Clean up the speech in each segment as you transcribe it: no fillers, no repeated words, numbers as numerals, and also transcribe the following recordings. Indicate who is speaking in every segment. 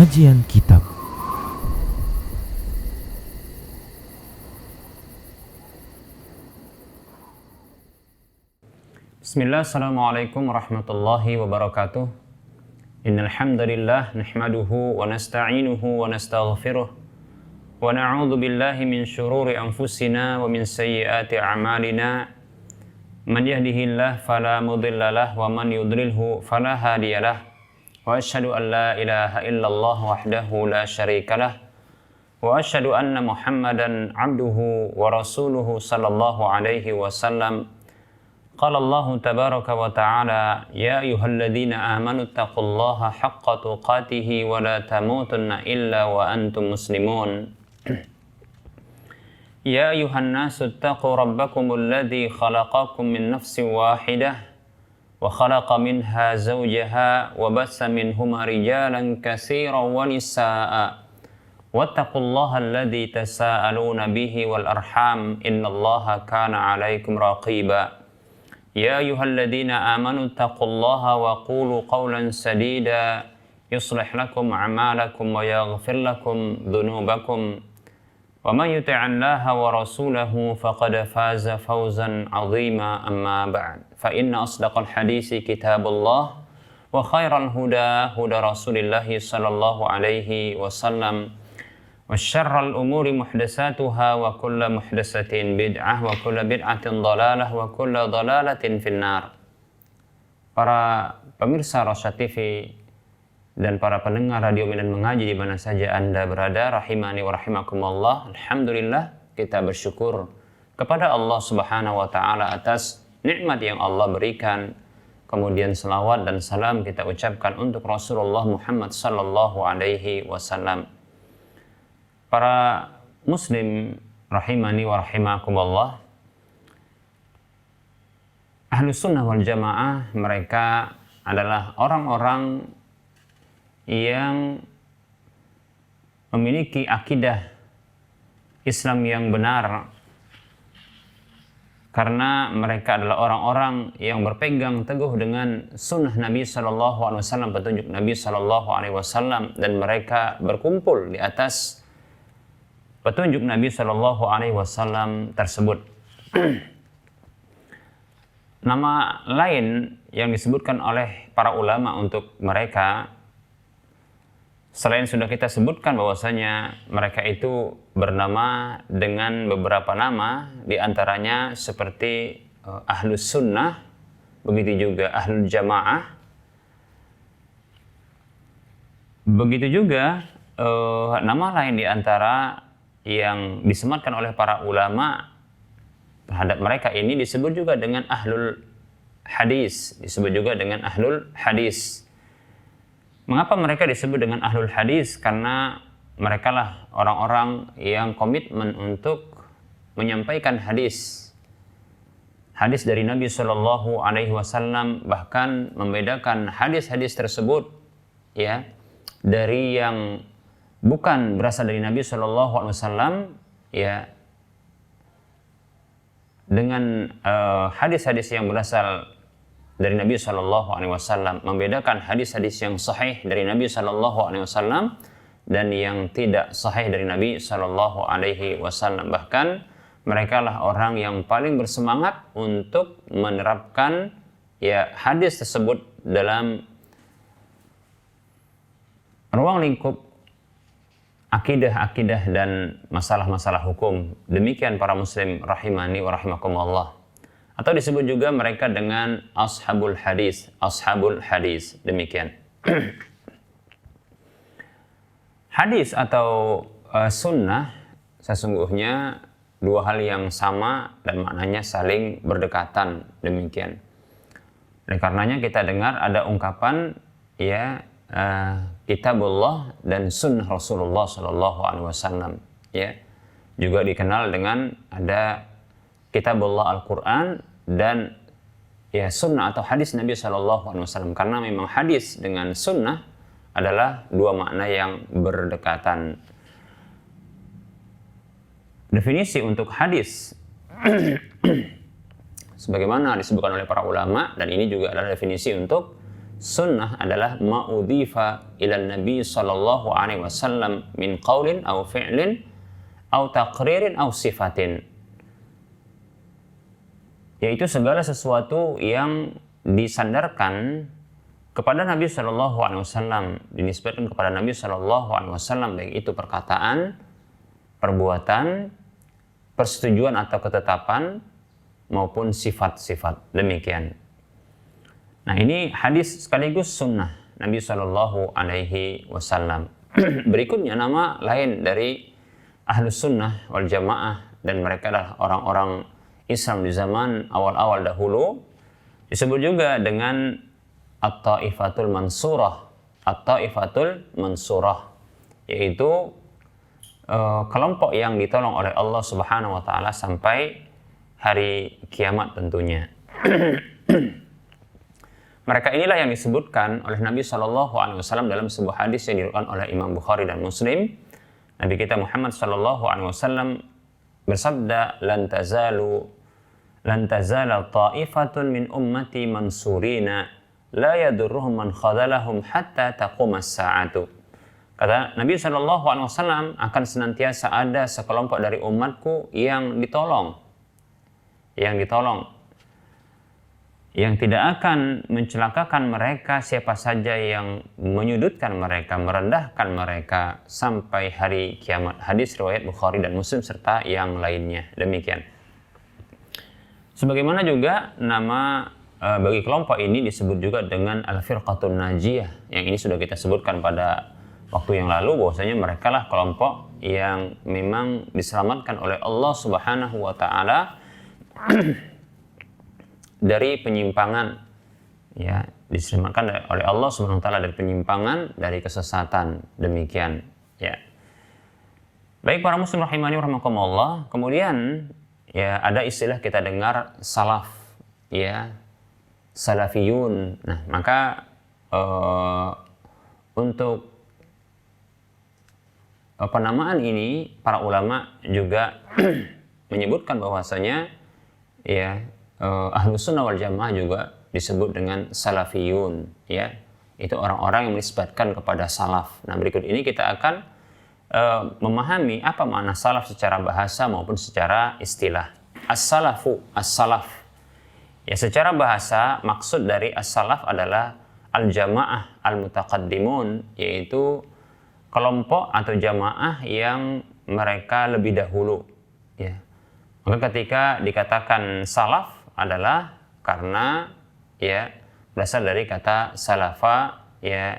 Speaker 1: Kajian Kitab.
Speaker 2: Bismillah, assalamualaikum warahmatullahi wabarakatuh. Innal hamdalillah nahmaduhu wa nasta'inuhu wa nastaghfiruh wa na'udzu billahi min syururi anfusina wa min sayyiati a'malina. Man yahdihillahu fala mudhillalah wa man yudlilhu fala hadiyalah. Wa asyhadu an la ilaha illallah wahdahu la syarikalah wa asyhadu anna Muhammadan 'abduhu wa rasuluhu sallallahu alaihi wasallam. Qala Allah tabaraka wa ta'ala, ya ayyuhalladzina amanu taqullaha haqqa tuqatih wa la tamutunna illa wa antum muslimun. Ya ayyuhan nasu taqu rabbakumul ladzi khalaqakum min nafsin wahidah wa khalaqa minha zawjaha wa bassa minhuma rijalan katsiran wa nisaa'a wattaqullaha alladzi tasaaluna bihi wal arham innallaha kana 'alaikum raqiba. Ya ayyuhalladzina amanu taqullaha wa qulu qawlan sadida yuslih lakum a'malakum wa yaghfir lakum dhunubakum wa man yuti'illaha wa rasulahu faqad faza fawzan 'azima. Amma ba'd, fa inna asdaqal hadisi kitabullah wa khairal huda huda Rasulillah sallallahu alaihi wasallam wa syarral umuri muhdatsatuha wa kullu muhdatsatin bid'ah wa kullu bid'atin dhalalah wa kullu dhalalatin finnar. Para pemirsa Rosyad TV dan para pendengar Radio Medan Mengaji di mana saja Anda berada, rahimani wa rahimakumullah. Alhamdulillah, kita bersyukur kepada Allah Subhanahu wa taala atas nikmat yang Allah berikan. Kemudian selawat dan salam kita ucapkan untuk Rasulullah Muhammad sallallahu alaihi wasallam. Para muslim rahimani wa rahimakumullah, Ahlus Sunnah wal Jamaah mereka adalah orang-orang yang memiliki akidah Islam yang benar, karena mereka adalah orang-orang yang berpegang teguh dengan sunnah Nabi Sallallahu Alaihi Wasallam, petunjuk Nabi Sallallahu Alaihi Wasallam, dan mereka berkumpul di atas petunjuk Nabi Sallallahu Alaihi Wasallam tersebut. Nama lain yang disebutkan oleh para ulama untuk mereka, selain sudah kita sebutkan bahwasanya mereka itu bernama dengan beberapa nama, diantaranya seperti Ahlus Sunnah, begitu juga Ahlul Jamaah, begitu juga nama lain diantara yang disematkan oleh para ulama terhadap mereka ini disebut juga dengan Ahlul Hadis, disebut juga dengan Ahlul Hadis. Mengapa mereka disebut dengan Ahlul Hadis? Karena mereka lah orang-orang yang komitmen untuk menyampaikan hadis dari Nabi Shallallahu Alaihi Wasallam, bahkan membedakan hadis-hadis tersebut ya dari yang bukan berasal dari Nabi Shallallahu Alaihi Wasallam ya dengan hadis-hadis yang berasal dari Nabi Shallallahu Alaihi Wasallam, membedakan hadis-hadis yang sahih dari Nabi Shallallahu Alaihi Wasallam dan yang tidak sahih dari Nabi Shallallahu Alaihi Wasallam. Bahkan mereka lah orang yang paling bersemangat untuk menerapkan ya hadis tersebut dalam ruang lingkup akidah dan masalah-masalah hukum. Demikian para muslim rahimani wa rahimakumullah. Atau disebut juga mereka dengan ashabul hadis, demikian. Hadis atau sunnah sesungguhnya dua hal yang sama dan maknanya saling berdekatan, demikian. Oleh karenanya kita dengar ada ungkapan ya kitabullah dan sunnah Rasulullah Sallallahu Alaihi Wasallam ya, juga dikenal dengan ada kitabullah Al-Quran dan ya sunnah atau hadis Nabi Sallallahu Alaihi Wasallam, karena memang hadis dengan sunnah adalah dua makna yang berdekatan. Definisi untuk hadis sebagaimana disebutkan oleh para ulama, dan ini juga adalah definisi untuk sunnah adalah ma'udhifa ila Nabi sallallahu alaihi wasallam min qaulin aw fi'lin aw taqririn aw sifatin. Yaitu segala sesuatu yang disandarkan kepada Nabi sallallahu alaihi wasallam, dinisbatkan kepada Nabi sallallahu alaihi wasallam, baik itu perkataan, perbuatan, persetujuan atau ketetapan maupun sifat-sifat, demikian. Nah, ini hadis sekaligus sunnah Nabi Shallallahu Alaihi Wasallam. Berikutnya nama lain dari Ahlus Sunnah wal Jamaah, dan mereka adalah orang-orang Islam di zaman awal-awal dahulu, disebut juga dengan At-Taifatul Mansurah. At-Taifatul Mansurah, yaitu kelompok yang ditolong oleh Allah Subhanahu Wa Taala sampai hari kiamat tentunya. Mereka inilah yang disebutkan oleh Nabi Shallallahu Alaihi Wasallam dalam sebuah hadis yang diriwayatkan oleh Imam Bukhari dan Muslim. Nabi kita Muhammad Shallallahu Alaihi Wasallam bersabda, lan tazala ta'ifatun min ummati mansurina la yadurruhum man khadalahum hatta taqumas sa'atu. Kata Nabi Shallallahu Alaihi Wasallam, akan senantiasa ada sekelompok dari umatku yang ditolong, yang tidak akan mencelakakan mereka siapa saja yang menyudutkan mereka, merendahkan mereka sampai hari kiamat. Hadis riwayat Bukhari dan Muslim serta yang lainnya. Demikian. Sebagaimana juga nama bagi kelompok ini disebut juga dengan Al-Firqatun Najiyah, yang ini sudah kita sebutkan pada waktu yang lalu, bahwasanya mereka lah kelompok yang memang diselamatkan oleh Allah Subhanahu wa Ta'ala dari penyimpangan, ya, diselamatkan oleh Allah Subhanahu wa Ta'ala dari penyimpangan, dari kesesatan, demikian, ya. Baik para muslim rahimani rahimakumullah. Kemudian ya ada istilah kita dengar salaf, ya, salafiyun. Nah, maka untuk penamaan ini para ulama juga menyebutkan bahwasanya ya Ahlus Sunnah wal Jamaah juga disebut dengan salafiyun, ya, itu orang-orang yang menisbatkan kepada salaf. Nah, berikut ini kita akan memahami apa makna salaf secara bahasa maupun secara istilah. As-salafu, as-salaf, ya, secara bahasa maksud dari as-salaf adalah al-jamaah al-mutaqaddimun, yaitu kelompok atau jamaah yang mereka lebih dahulu, ya. Maka ketika dikatakan salaf adalah karena ya berasal dari kata salafa, ya,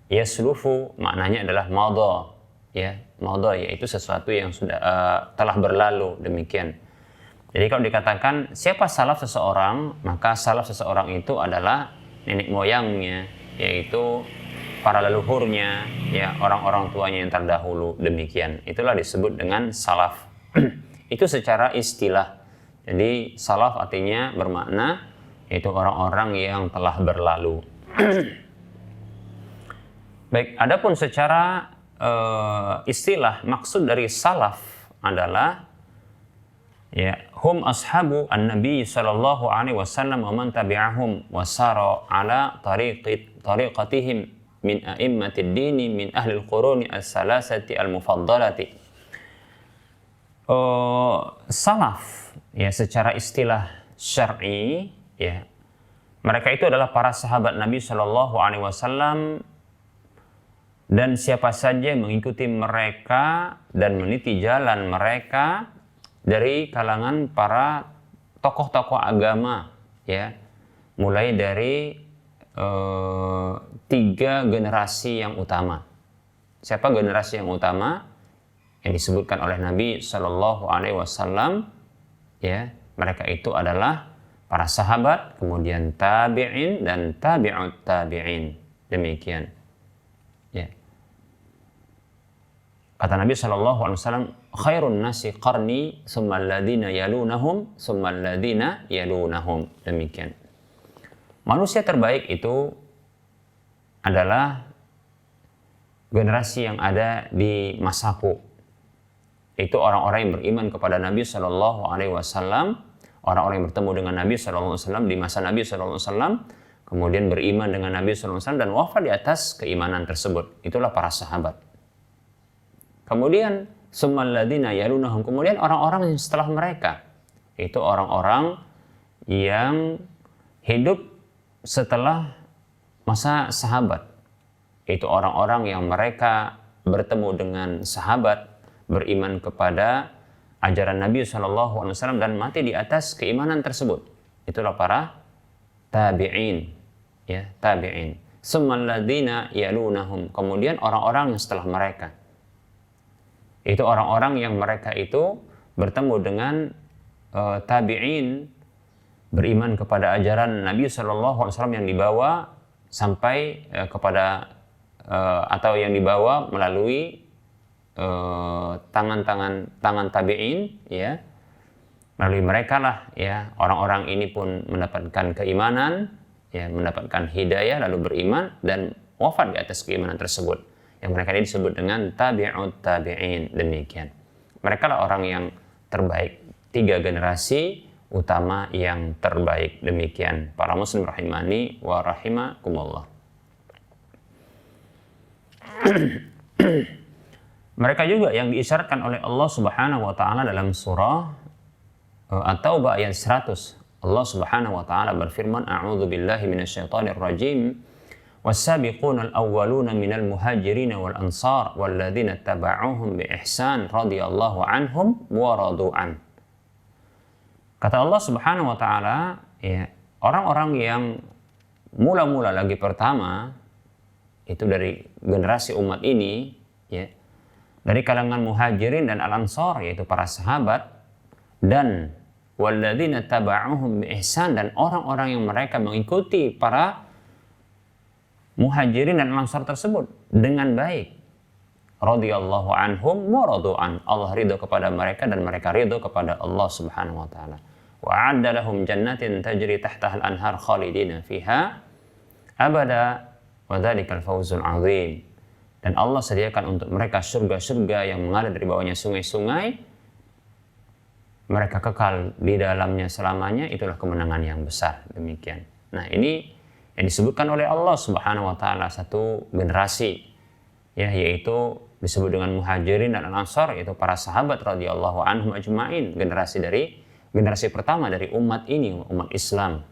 Speaker 2: yaslufu, maknanya adalah madha, ya, madha yaitu sesuatu yang sudah telah berlalu, demikian. Jadi kalau dikatakan siapa salaf seseorang, maka salaf seseorang itu adalah nenek moyangnya, yaitu para leluhurnya, ya, orang-orang tuanya yang terdahulu, demikian. Itulah disebut dengan salaf. Itu secara istilah. Jadi salaf artinya bermakna yaitu orang-orang yang telah berlalu. Baik, adapun secara istilah maksud dari salaf adalah ya hum ashabu an-nabi sallallahu alaihi wasallam wa man tabi'ahum wa sara ala tariqatihim min a'immatid dini min ahli al-quruni as-salasati al-mufaddalati. Salaf, ya, secara istilah syar'i, ya, mereka itu adalah para sahabat Nabi Shallallahu Alaihi Wasallam dan siapa saja yang mengikuti mereka dan meniti jalan mereka dari kalangan para tokoh-tokoh agama, ya, mulai dari 3 generasi yang utama. Siapa generasi yang utama? Yang disebutkan oleh Nabi Shallallahu Alaihi Wasallam, ya, mereka itu adalah para sahabat, kemudian tabi'in dan tabi'ut tabi'in, demikian, ya. Kata Nabi Shallallahu Alaihi Wasallam, khairun nasi qarni, summa alladhina yalunahum, summa alladhina yalunahum, demikian. Manusia terbaik itu adalah generasi yang ada di masaku. Itu orang-orang yang beriman kepada Nabi Shallallahu Alaihi Wasallam, orang-orang yang bertemu dengan Nabi Shallallahu Alaihi Wasallam di masa Nabi Shallallahu Alaihi Wasallam, kemudian beriman dengan Nabi SAW dan wafat di atas keimanan tersebut. Itulah para sahabat. Kemudian summal ladzina yalunahum, kemudian orang-orang yang setelah mereka, itu orang-orang yang hidup setelah masa sahabat. Itu orang-orang yang mereka bertemu dengan sahabat, beriman kepada ajaran Nabi SAW dan mati di atas keimanan tersebut. Itulah para tabi'in, ya, tabi'in. Summal ladzina yalunahum, kemudian orang-orang yang setelah mereka. Itu orang-orang yang mereka itu bertemu dengan tabi'in, beriman kepada ajaran Nabi SAW yang dibawa sampai kepada atau yang dibawa melalui tangan tabi'in, ya, melalui mereka lah, ya, orang-orang ini pun mendapatkan keimanan, ya, mendapatkan hidayah lalu beriman dan wafat di atas keimanan tersebut, yang mereka ini disebut dengan tabi'ut tabi'in. Demikian, mereka lah orang yang terbaik, 3 generasi utama yang terbaik. Demikian para muslim rahimani wa rahimakumullah. Mereka juga yang diisyaratkan oleh Allah Subhanahu wa taala dalam surah At-Taubah ayat 100. Allah Subhanahu wa taala berfirman, a'udzu billahi minasyaitonir rajim. Was-sabiqunal awwaluna minal muhajirin wal ansar walladzina tabauhum bi ihsan radhiyallahu anhum wa radu an. Kata Allah Subhanahu wa taala, ya, orang-orang yang mula-mula lagi pertama itu dari generasi umat ini, ya, dari kalangan muhajirin dan al-ansar, yaitu para sahabat, dan walladzina taba'uhum bi ihsan, dan orang-orang yang mereka mengikuti para muhajirin dan al-ansar tersebut dengan baik. Radhiyallahu anhum wa radu'an, Allah ridho kepada mereka dan mereka ridho kepada Allah Subhanahu wa taala. Wa 'adda lahum jannatin tajri tahtaha al-anhar khalidina fiha abada wa dzalikal fawzul 'adzim. Dan Allah sediakan untuk mereka surga-surga yang mengalir dari bawahnya sungai-sungai, mereka kekal di dalamnya selamanya, itulah kemenangan yang besar. Demikian. Nah, ini yang disebutkan oleh Allah Subhanahu wa taala satu generasi, ya, yaitu disebut dengan muhajirin dan al-ansar, yaitu para sahabat radhiyallahu anhum ajma'in, generasi pertama dari umat ini, umat Islam,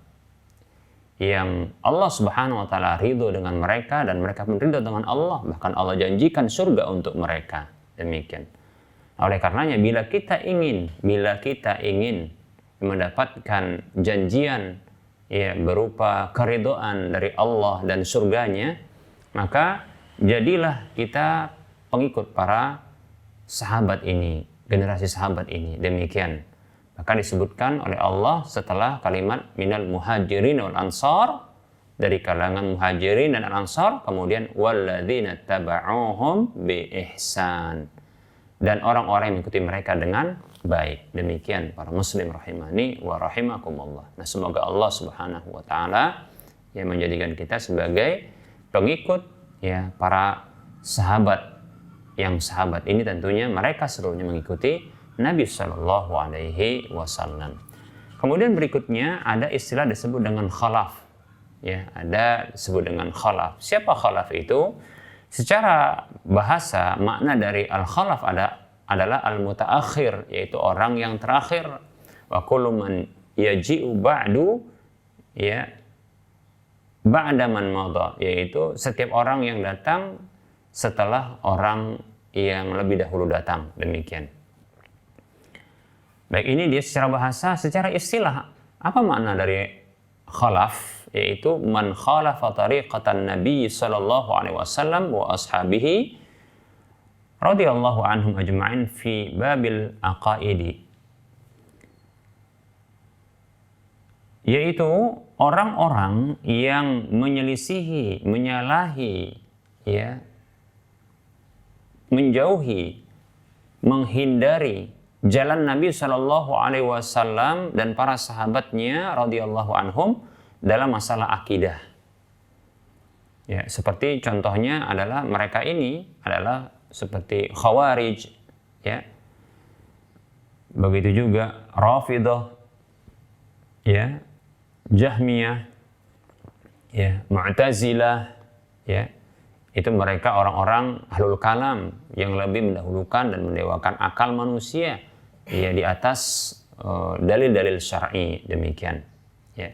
Speaker 2: yang Allah Subhanahu wa taala ridho dengan mereka dan mereka pun ridho dengan Allah, bahkan Allah janjikan surga untuk mereka. Demikian. Oleh karenanya bila kita ingin mendapatkan janjian, ya, berupa keridhaan dari Allah dan surganya, maka jadilah kita pengikut para sahabat ini, generasi sahabat ini. Demikian. Maka disebutkan oleh Allah setelah kalimat minal muhajirin wal ansar, dari kalangan muhajirin dan al-ansar, kemudian walladzina taba'uhum bi ihsan, dan orang-orang yang mengikuti mereka dengan baik. Demikian para muslim rahimani wa rahimakumullah. Nah, semoga Allah Subhanahu wa taala yang menjadikan kita sebagai pengikut, ya, para sahabat, yang sahabat ini tentunya mereka seluruhnya mengikuti Nabi Shallallahu Alaihi Wasallam. Kemudian berikutnya ada istilah disebut dengan khalaf, ya, ada disebut dengan khalaf. Siapa khalaf itu? Secara bahasa makna dari al-khalaf adalah al-mutaakhir, yaitu orang yang terakhir. Wa kullu man yaji'u ba'du, ya, ba'da man madha, yaitu setiap orang yang datang setelah orang yang lebih dahulu datang. Demikian. Baik, ini dia secara bahasa. Secara istilah, apa makna dari khalaf? Yaitu man khalafa tariqatan Nabi sallallahu alaihi wasallam wa ashabihi radhiyallahu anhum ajma'in fi babil aqaidi. Yaitu orang-orang yang menyelisihi, menyalahi, ya, menjauhi, menghindari jalan Nabi Shallallahu Alaihi Wasallam dan para sahabatnya radhiyallahu anhum dalam masalah akidah. Ya, seperti contohnya adalah mereka ini adalah seperti Khawarij, ya. Begitu juga Rafidhah, ya, Jahmiyah, ya, Mu'tazilah, ya, itu mereka orang-orang ahlul kalam yang lebih mendahulukan dan mendewakan akal manusia ya di atas dalil-dalil syar'i, demikian. Ya.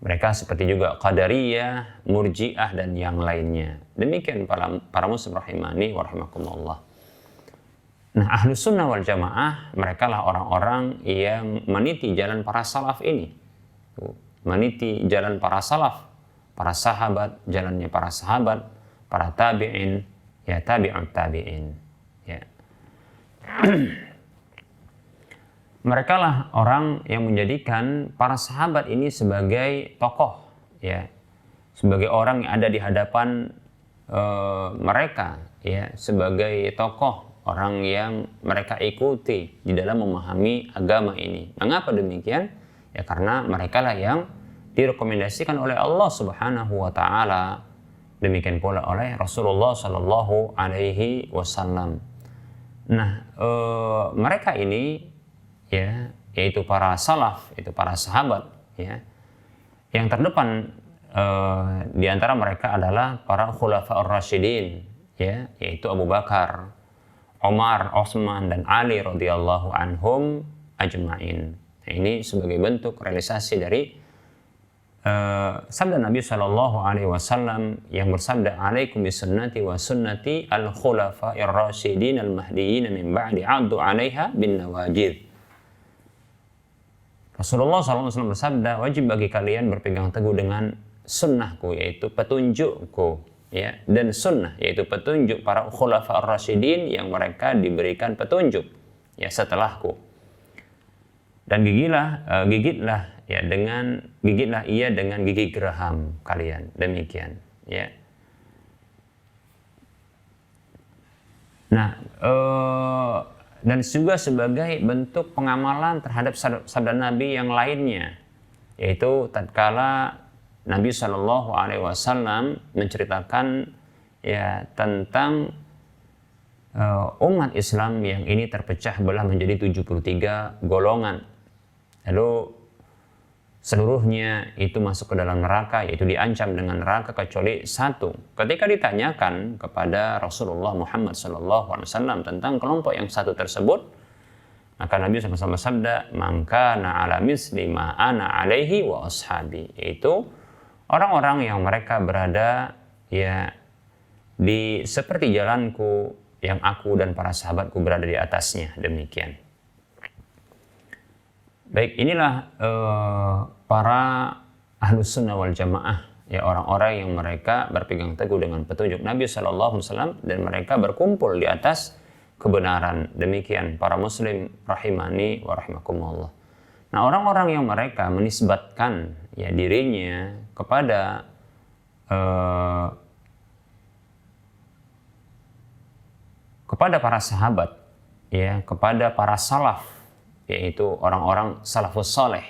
Speaker 2: Mereka seperti juga Qadariyah, Murji'ah dan yang lainnya. Demikian para muslim rahimani wa rahimakumullah. Nah, Ahlus Sunnah wal Jamaah mereka lah orang-orang yang meniti jalan para salaf ini. Meniti jalan para salaf, para sahabat, jalannya para sahabat, para tabi'in, ya tabi'ut tabi'in. Ya. Mereka lah orang yang menjadikan para sahabat ini sebagai tokoh, ya, sebagai orang yang ada di hadapan mereka, ya, sebagai tokoh, orang yang mereka ikuti di dalam memahami agama ini. Mengapa demikian? Ya karena mereka lah yang direkomendasikan oleh Allah Subhanahu wa taala, demikian pula oleh Rasulullah Shallallahu alaihi wasallam. Nah, mereka ini, ya, yaitu para salaf, itu para sahabat, ya, yang terdepan di antara mereka adalah para khulafa'ur rasyidin, ya, yaitu Abu Bakar, Umar, Utsman dan Ali radhiyallahu anhum ajma'in. Nah, ini sebagai bentuk realisasi dari sabda Nabi Shallallahu alaihi wasallam yang bersabda, "Alaikum bisunnati wa sunnati al-khulafa'ir rasyidin al-mahdiyyin min ba'di 'addu 'alaiha bin nawajid." Rasulullah SAW bersabda, wajib bagi kalian berpegang teguh dengan sunnahku, yaitu petunjukku, ya, dan sunnah, yaitu petunjuk para khulafa ar-rasyidin yang mereka diberikan petunjuk, ya, setelahku. Dan gigitlah ia dengan gigi geraham kalian, demikian, ya. Nah, dan juga sebagai bentuk pengamalan terhadap sabda Nabi yang lainnya, yaitu tatkala Nabi Shallallahu alaihi wasallam menceritakan, ya, tentang umat Islam yang ini terpecah belah menjadi 73 golongan. Lalu seluruhnya itu masuk ke dalam neraka, yaitu diancam dengan neraka kecuali satu. Ketika ditanyakan kepada Rasulullah Muhammad SAW tentang kelompok yang satu tersebut, maka Nabi SAW bersabda, "Man kana ala misli ma ana alaihi wa ashabi," yaitu orang-orang yang mereka berada, ya, di seperti jalanku yang aku dan para sahabatku berada di atasnya, demikian. Baik, inilah para Ahlus Sunnah wal Jamaah, ya, orang-orang yang mereka berpegang teguh dengan petunjuk Nabi SAW dan mereka berkumpul di atas kebenaran. Demikian para muslim rahimani wa rahimakumullah. Nah, orang-orang yang mereka menisbatkan, ya, dirinya kepada para sahabat, ya, kepada para salaf, yaitu orang-orang salafus saleh,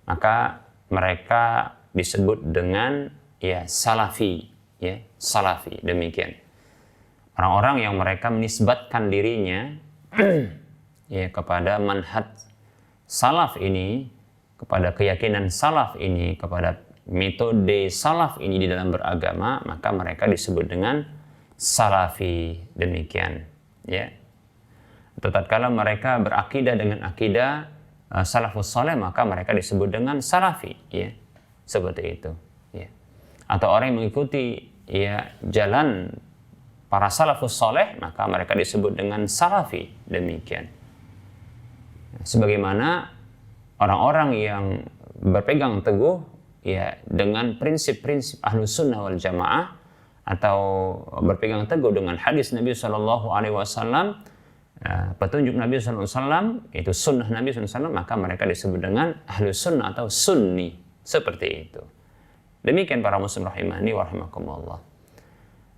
Speaker 2: maka mereka disebut dengan, ya, salafi, ya, salafi, demikian. Orang-orang yang mereka menisbatkan dirinya ya kepada manhaj salaf ini, kepada keyakinan salaf ini, kepada metode salaf ini di dalam beragama, maka mereka disebut dengan salafi, demikian, ya. Atau tatkala mereka berakidah dengan akidah salafus saleh, maka mereka disebut dengan salafi, ya, seperti itu, ya. Atau orang yang mengikuti, ya, jalan para salafus saleh, maka mereka disebut dengan salafi, demikian. Sebagaimana orang-orang yang berpegang teguh, ya, dengan prinsip-prinsip Ahlus Sunnah wal Jamaah atau berpegang teguh dengan hadis Nabi Shallallahu alaihi wasallam, petunjuk Nabi SAW, itu sunnah Nabi SAW, maka mereka disebut dengan Ahlus Sunnah atau Sunni, seperti itu. Demikian para muslim rahimani wa rahimakumullah.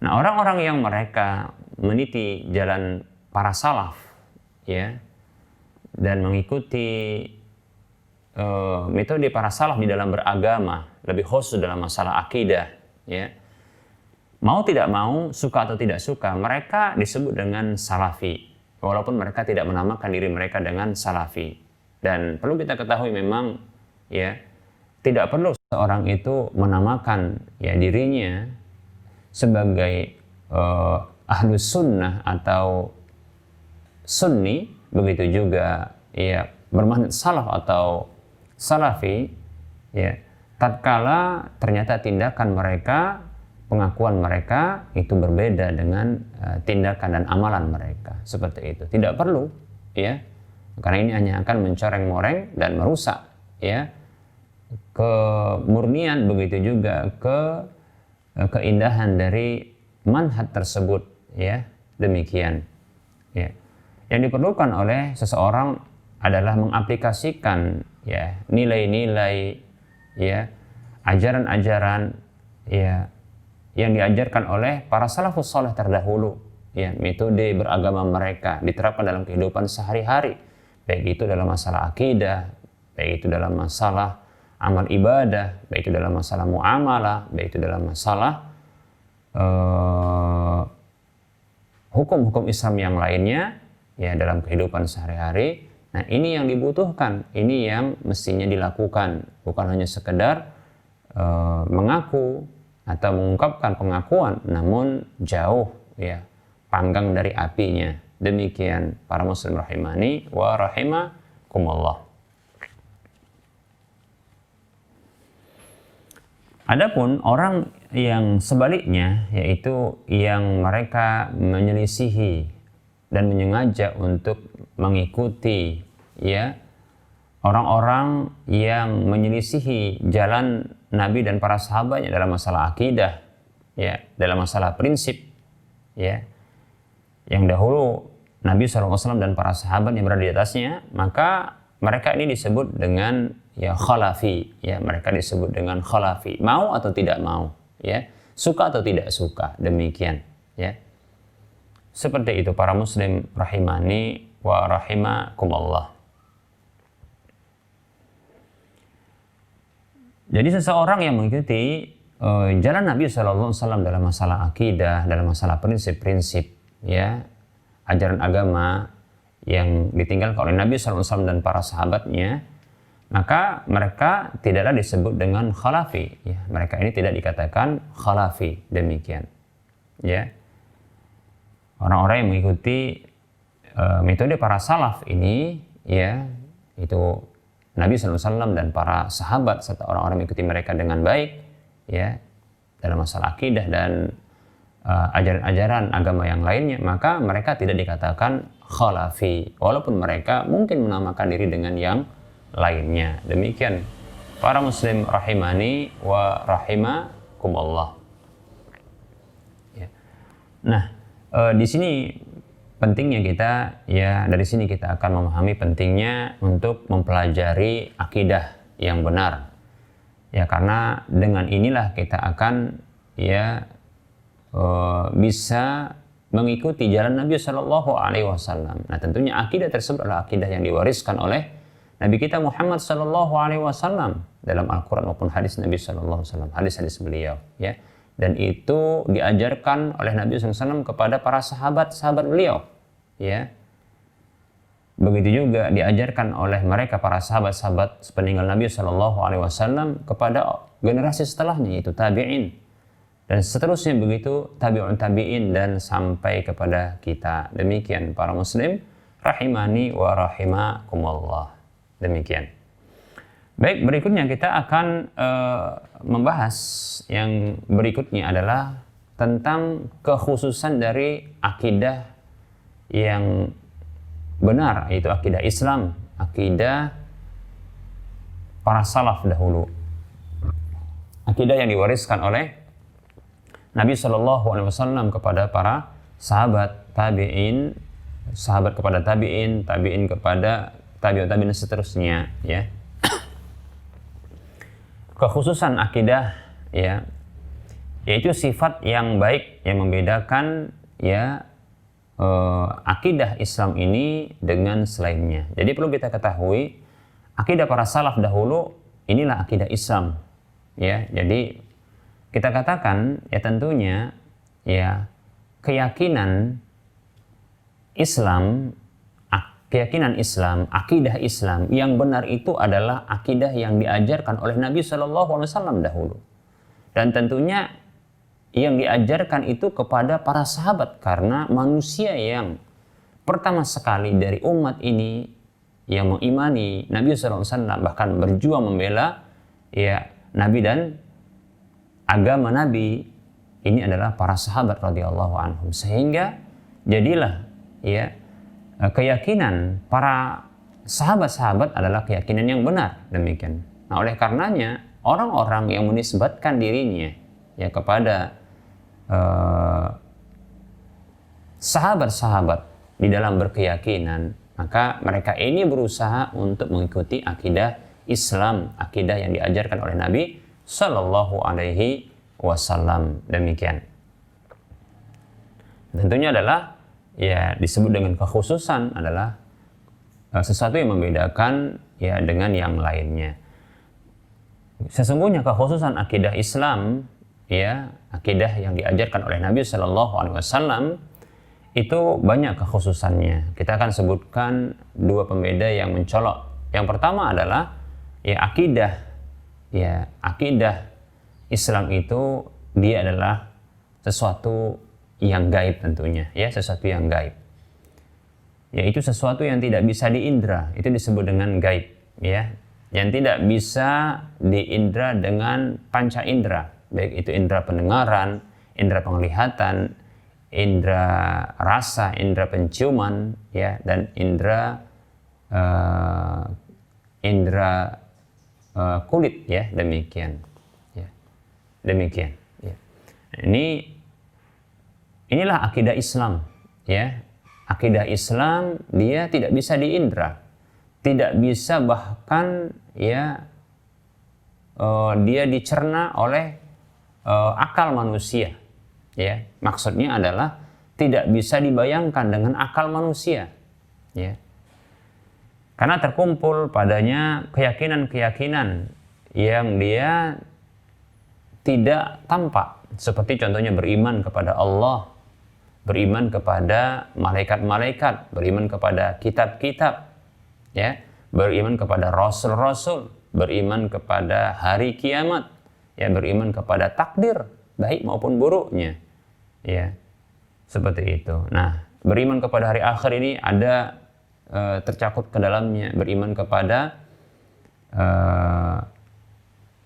Speaker 2: Nah, orang-orang yang mereka meniti jalan para salaf, ya, dan mengikuti metode para salaf di dalam beragama, lebih khusus dalam masalah akidah, ya, mau tidak mau, suka atau tidak suka, mereka disebut dengan salafi, walaupun mereka tidak menamakan diri mereka dengan salafi. Dan perlu kita ketahui memang, ya, tidak perlu seorang itu menamakan ya dirinya sebagai ahlus sunnah atau sunni, begitu juga ya bermanhaj salaf atau salafi, ya tatkala ternyata tindakan mereka, pengakuan mereka itu berbeda dengan tindakan dan amalan mereka, seperti itu. Tidak perlu, ya, karena ini hanya akan mencoreng-moreng dan merusak, ya, kemurnian, begitu juga keindahan dari manhaj tersebut, ya, demikian, ya. Yang diperlukan oleh seseorang adalah mengaplikasikan ya nilai-nilai, ya, ajaran-ajaran ya yang diajarkan oleh para salafus saleh terdahulu, ya, metode beragama mereka diterapkan dalam kehidupan sehari-hari, baik itu dalam masalah akidah, baik itu dalam masalah amal ibadah, baik itu dalam masalah muamalah, baik itu dalam masalah hukum-hukum Islam yang lainnya, ya, dalam kehidupan sehari-hari. Nah, ini yang dibutuhkan, ini yang mestinya dilakukan, bukan hanya sekedar mengaku atau mengungkapkan pengakuan, namun jauh, ya, panggang dari apinya. Demikian para muslim rahimani wa rahimakumullah. Adapun orang yang sebaliknya, yaitu yang mereka menyelisihi dan menyengaja untuk mengikuti, ya, orang-orang yang menyelisihi jalan Nabi dan para sahabatnya dalam masalah akidah, ya, dalam masalah prinsip, ya, yang dahulu Nabi SAW dan para sahabat yang berada di atasnya, maka mereka ini disebut dengan ya khalafi, ya, mereka disebut dengan khalafi, mau atau tidak mau, ya, suka atau tidak suka, demikian, ya. Seperti itu para muslim rahimani wa rahimakumullah. Jadi seseorang yang mengikuti jalan Nabi SAW dalam masalah akidah, dalam masalah prinsip-prinsip, ya, ajaran agama yang ditinggalkan oleh Nabi SAW dan para sahabatnya, maka mereka tidaklah disebut dengan khalafi, ya. Mereka ini tidak dikatakan khalafi, demikian, ya. Orang-orang yang mengikuti metode para salaf ini, ya, itu Nabi SAW dan para sahabat serta orang-orang yang mengikuti mereka dengan baik, ya, dalam masalah akidah dan ajaran-ajaran agama yang lainnya, maka mereka tidak dikatakan khalafi, walaupun mereka mungkin menamakan diri dengan yang lainnya. Demikian para muslim rahimani wa rahimakumullah, ya. Nah, di sini pentingnya kita, ya, dari sini kita akan memahami pentingnya untuk mempelajari akidah yang benar, ya, karena dengan inilah kita akan, ya, bisa mengikuti jalan Nabi Shallallahu Alaihi Wasallam. Nah, tentunya akidah tersebut adalah akidah yang diwariskan oleh Nabi kita Muhammad Shallallahu Alaihi Wasallam dalam Al-Quran maupun hadis Nabi Shallallahu Alaihi Wasallam, hadis-hadis beliau, ya. Dan itu diajarkan oleh Nabi SAW kepada para sahabat-sahabat beliau, ya. Begitu juga diajarkan oleh mereka para sahabat-sahabat sepeninggal Nabi SAW kepada generasi setelahnya, yaitu tabi'in, dan seterusnya begitu tabi'un tabi'in dan sampai kepada kita. Demikian para muslim rahimani wa rahimakumullah. Demikian. Baik, berikutnya kita akan membahas yang berikutnya adalah tentang kekhususan dari akidah yang benar, yaitu akidah Islam, akidah para salaf dahulu, akidah yang diwariskan oleh Nabi SAW kepada para sahabat, tabi'in, sahabat kepada tabi'in, tabi'in kepada tabi'ut tabi'in dan seterusnya, ya. Kekhususan akidah, ya, yaitu sifat yang baik yang membedakan, ya, akidah Islam ini dengan selainnya. Jadi perlu kita ketahui akidah para salaf dahulu inilah akidah Islam, ya. Jadi kita katakan, ya, tentunya, ya, keyakinan Islam, keyakinan Islam, akidah Islam yang benar itu adalah akidah yang diajarkan oleh Nabi Shallallahu Alaihi Wasallam dahulu. Dan tentunya yang diajarkan itu kepada para sahabat, karena manusia yang pertama sekali dari umat ini yang mengimani Nabi Shallallahu Alaihi Wasallam, bahkan berjuang membela ya Nabi dan agama Nabi, ini adalah para sahabat radhiyallahu anhum. Sehingga jadilah ya keyakinan para sahabat-sahabat adalah keyakinan yang benar, demikian. Nah, oleh karenanya orang-orang yang menisbatkan dirinya ya kepada sahabat-sahabat di dalam berkeyakinan, maka mereka ini berusaha untuk mengikuti akidah Islam, akidah yang diajarkan oleh Nabi Sallallahu Alaihi Wasallam, demikian. Tentunya adalah ya disebut dengan kekhususan adalah sesuatu yang membedakan ya dengan yang lainnya. Sesungguhnya kekhususan akidah Islam ya, akidah yang diajarkan oleh Nabi Sallallahu Alaihi Wasallam itu banyak kekhususannya. Kita akan sebutkan dua pembeda yang mencolok. Yang pertama adalah ya akidah Islam itu dia adalah sesuatu yang gaib tentunya, ya, sesuatu yang gaib. Yaitu sesuatu yang tidak bisa diindra, itu disebut dengan gaib, ya. Yang tidak bisa diindra dengan panca indera, baik itu indera pendengaran, indera penglihatan, indera rasa, indera penciuman, ya, dan indera kulit, ya, demikian. Demikian. Ya. Inilah akidah Islam. Ya. Akidah Islam dia tidak bisa diindra, tidak bisa bahkan ya dia dicerna oleh akal manusia. Ya. Maksudnya adalah tidak bisa dibayangkan dengan akal manusia. Ya. Karena terkumpul padanya keyakinan-keyakinan yang dia tidak tampak, seperti contohnya beriman kepada Allah, beriman kepada malaikat-malaikat, beriman kepada kitab-kitab, ya, beriman kepada rasul-rasul, beriman kepada hari kiamat, ya, beriman kepada takdir baik maupun buruknya, ya, seperti itu. Nah, beriman kepada hari akhir ini ada tercakup ke dalamnya, beriman kepada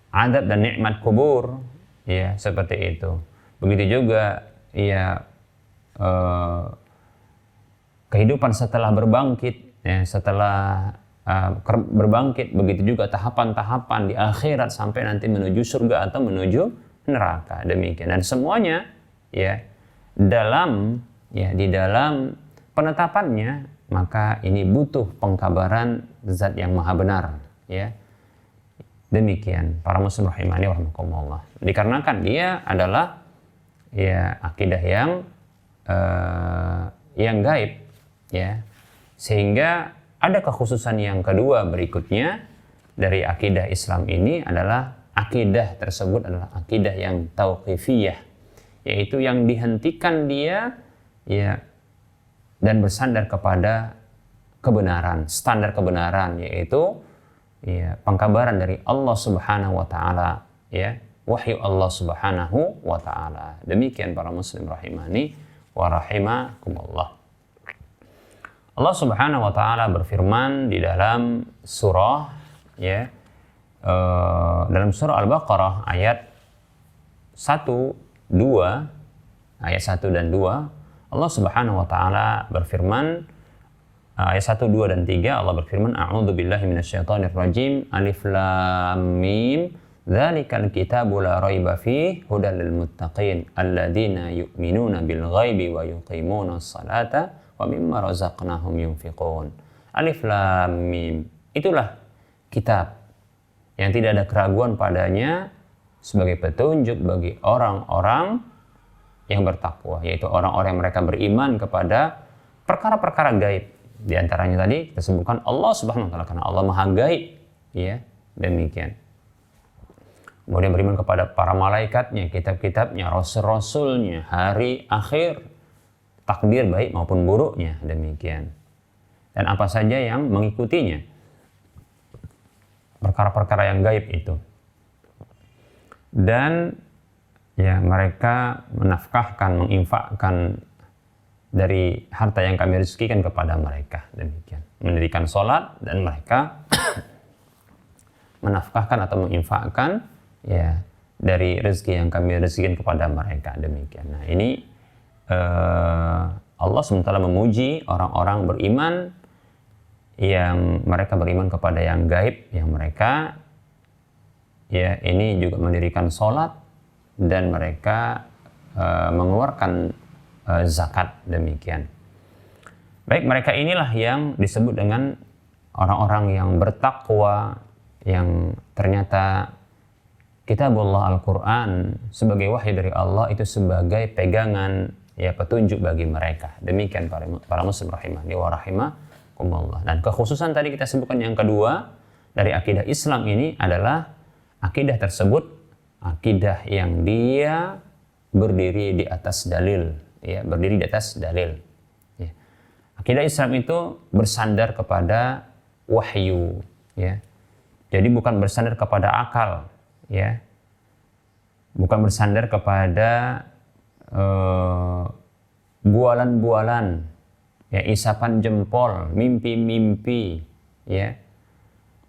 Speaker 2: adab dan nikmat kubur, ya, seperti itu. Begitu juga ya kehidupan setelah berbangkit, ya, setelah berbangkit, begitu juga tahapan-tahapan di akhirat sampai nanti menuju surga atau menuju neraka, demikian. Dan semuanya ya di dalam penetapannya, maka ini butuh pengkabaran zat yang maha benar, ya. Demikian para muslim rahimani wa rahimakumullah. Dikarenakan dia adalah ya akidah yang gaib, ya. Sehingga ada kekhususan yang kedua berikutnya dari akidah Islam ini adalah akidah tersebut adalah akidah yang tauqifiyah, yaitu yang dihentikan dia ya dan bersandar kepada kebenaran, standar kebenaran, yaitu ya pengkabaran dari Allah Subhanahu wa taala, ya, wahyu Allah Subhanahu wa taala. Demikian para muslim rahimani wa rahimakumullah. Allah Subhanahu wa taala berfirman di dalam surah ya dalam surah Al-Baqarah ayat 1, 2, ayat 1 dan 2, Allah Subhanahu wa taala berfirman ayat 1, 2 dan 3, Allah berfirman a'udzu billahi minasyaitonir rajim, alif lam mim, dzalikal kitabu la raiba fihi hudal lil muttaqin alladzina yu'minuna bil ghaibi wa yuqimunas salata wa mimma razaqnahum yunfiqun. Alif lam mim, itulah kitab yang tidak ada keraguan padanya sebagai petunjuk bagi orang-orang yang bertakwa, yaitu orang-orang yang mereka beriman kepada perkara-perkara gaib. Di antaranya tadi kita sebutkan Allah Subhanahu wa taala, karena Allah Maha gaib, ya, demikian. Kemudian beriman kepada para malaikatnya, kitab-kitabnya, rasul-rasulnya, hari akhir, takdir baik maupun buruknya, demikian. dan apa saja yang mengikutinya, perkara-perkara yang gaib itu. Dan ya, mereka menafkahkan, menginfakkan dari harta yang kami rezekikan kepada mereka, demikian, mendirikan sholat, dan mereka menafkahkan atau menginfakkan ya dari rezeki yang kami rezekikan kepada mereka, demikian. Nah, ini Allah SWT memuji orang-orang beriman yang mereka beriman kepada yang gaib, yang mereka ya ini juga mendirikan sholat dan mereka mengeluarkan zakat, demikian. Baik, mereka inilah yang disebut dengan orang-orang yang bertakwa, yang ternyata kitabullah Al-Quran sebagai wahyu dari Allah itu sebagai pegangan ya petunjuk bagi mereka. Demikian para muslim rahimani wa rahimakumullah. Dan kekhususan tadi kita sebutkan yang kedua dari akidah Islam ini adalah akidah tersebut akidah yang dia berdiri di atas dalil, ya, berdiri di atas dalil. Ya. Akidah Islam itu bersandar kepada wahyu, ya. Jadi bukan bersandar kepada akal, ya, bukan bersandar kepada bualan-bualan, ya, isapan jempol, mimpi-mimpi, ya,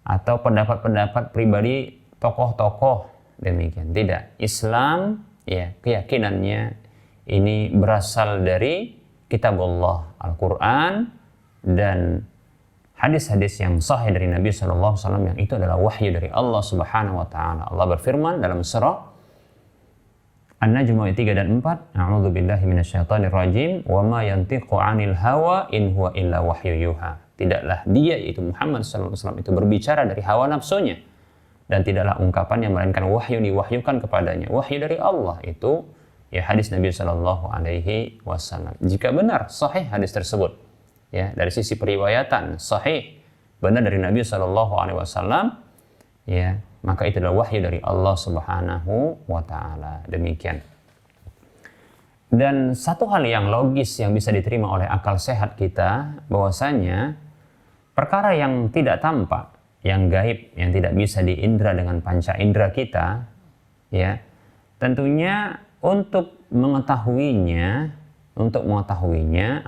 Speaker 2: atau pendapat-pendapat pribadi tokoh-tokoh, demikian. Tidak. Islam, ya, keyakinannya ini berasal dari kitabullah Al-Quran dan hadis-hadis yang sahih dari Nabi SAW yang itu adalah wahyu dari Allah Subhanahu wa taala. Allah berfirman dalam surah An-Najm ayat 3 dan 4, A'udzu billahi minasyaitonir rajim, wa ma yantiqu 'anil hawa in huwa illa wahyu yuha. Tidaklah dia, yaitu Muhammad SAW, itu berbicara dari hawa nafsunya, dan tidaklah ungkapannya melainkan wahyu diwahyukan kepadanya. Wahyu dari Allah itu ya hadis Nabi SAW. Jika benar sahih hadis tersebut, ya, dari sisi periwayatan sahih benar dari Nabi SAW, ya, maka itu adalah wahyu dari Allah Subhanahu wa taala. Demikian. Dan satu hal yang logis yang bisa diterima oleh akal sehat kita, bahwasanya perkara yang tidak tampak, yang gaib, yang tidak bisa diindra dengan panca indera kita, ya, tentunya untuk mengetahuinya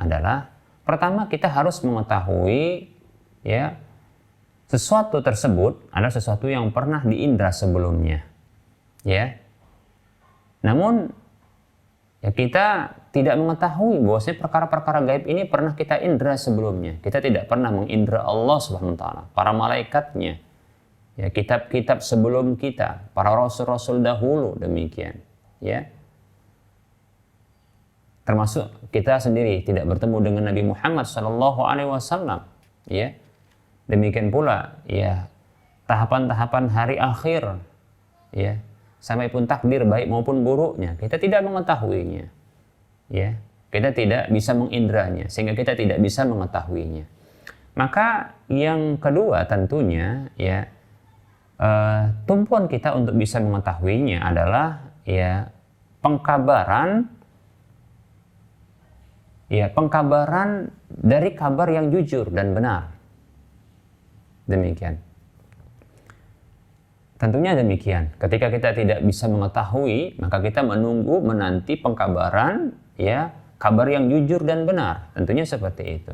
Speaker 2: adalah pertama kita harus mengetahui, ya, sesuatu tersebut adalah sesuatu yang pernah diindra sebelumnya, ya. Namun ya kita tidak mengetahui bahwasanya perkara-perkara gaib ini pernah kita indra sebelumnya. Kita tidak pernah mengindra Allah Subhanahu wa taala, para malaikatnya, ya, kitab-kitab sebelum kita, para rasul-rasul dahulu, demikian, ya. Termasuk kita sendiri tidak bertemu dengan Nabi Muhammad SAW, ya. Demikian pula, ya, tahapan-tahapan hari akhir, ya, sampai pun takdir baik maupun buruknya kita tidak mengetahuinya, ya, kita tidak bisa mengindranya sehingga kita tidak bisa mengetahuinya. Maka yang kedua tentunya, ya, tumpuan kita untuk bisa mengetahuinya adalah, ya, pengkabaran dari kabar yang jujur dan benar. Demikian. Tentunya demikian. Ketika kita tidak bisa mengetahui, maka kita menanti pengkabaran, ya, kabar yang jujur dan benar. Tentunya seperti itu.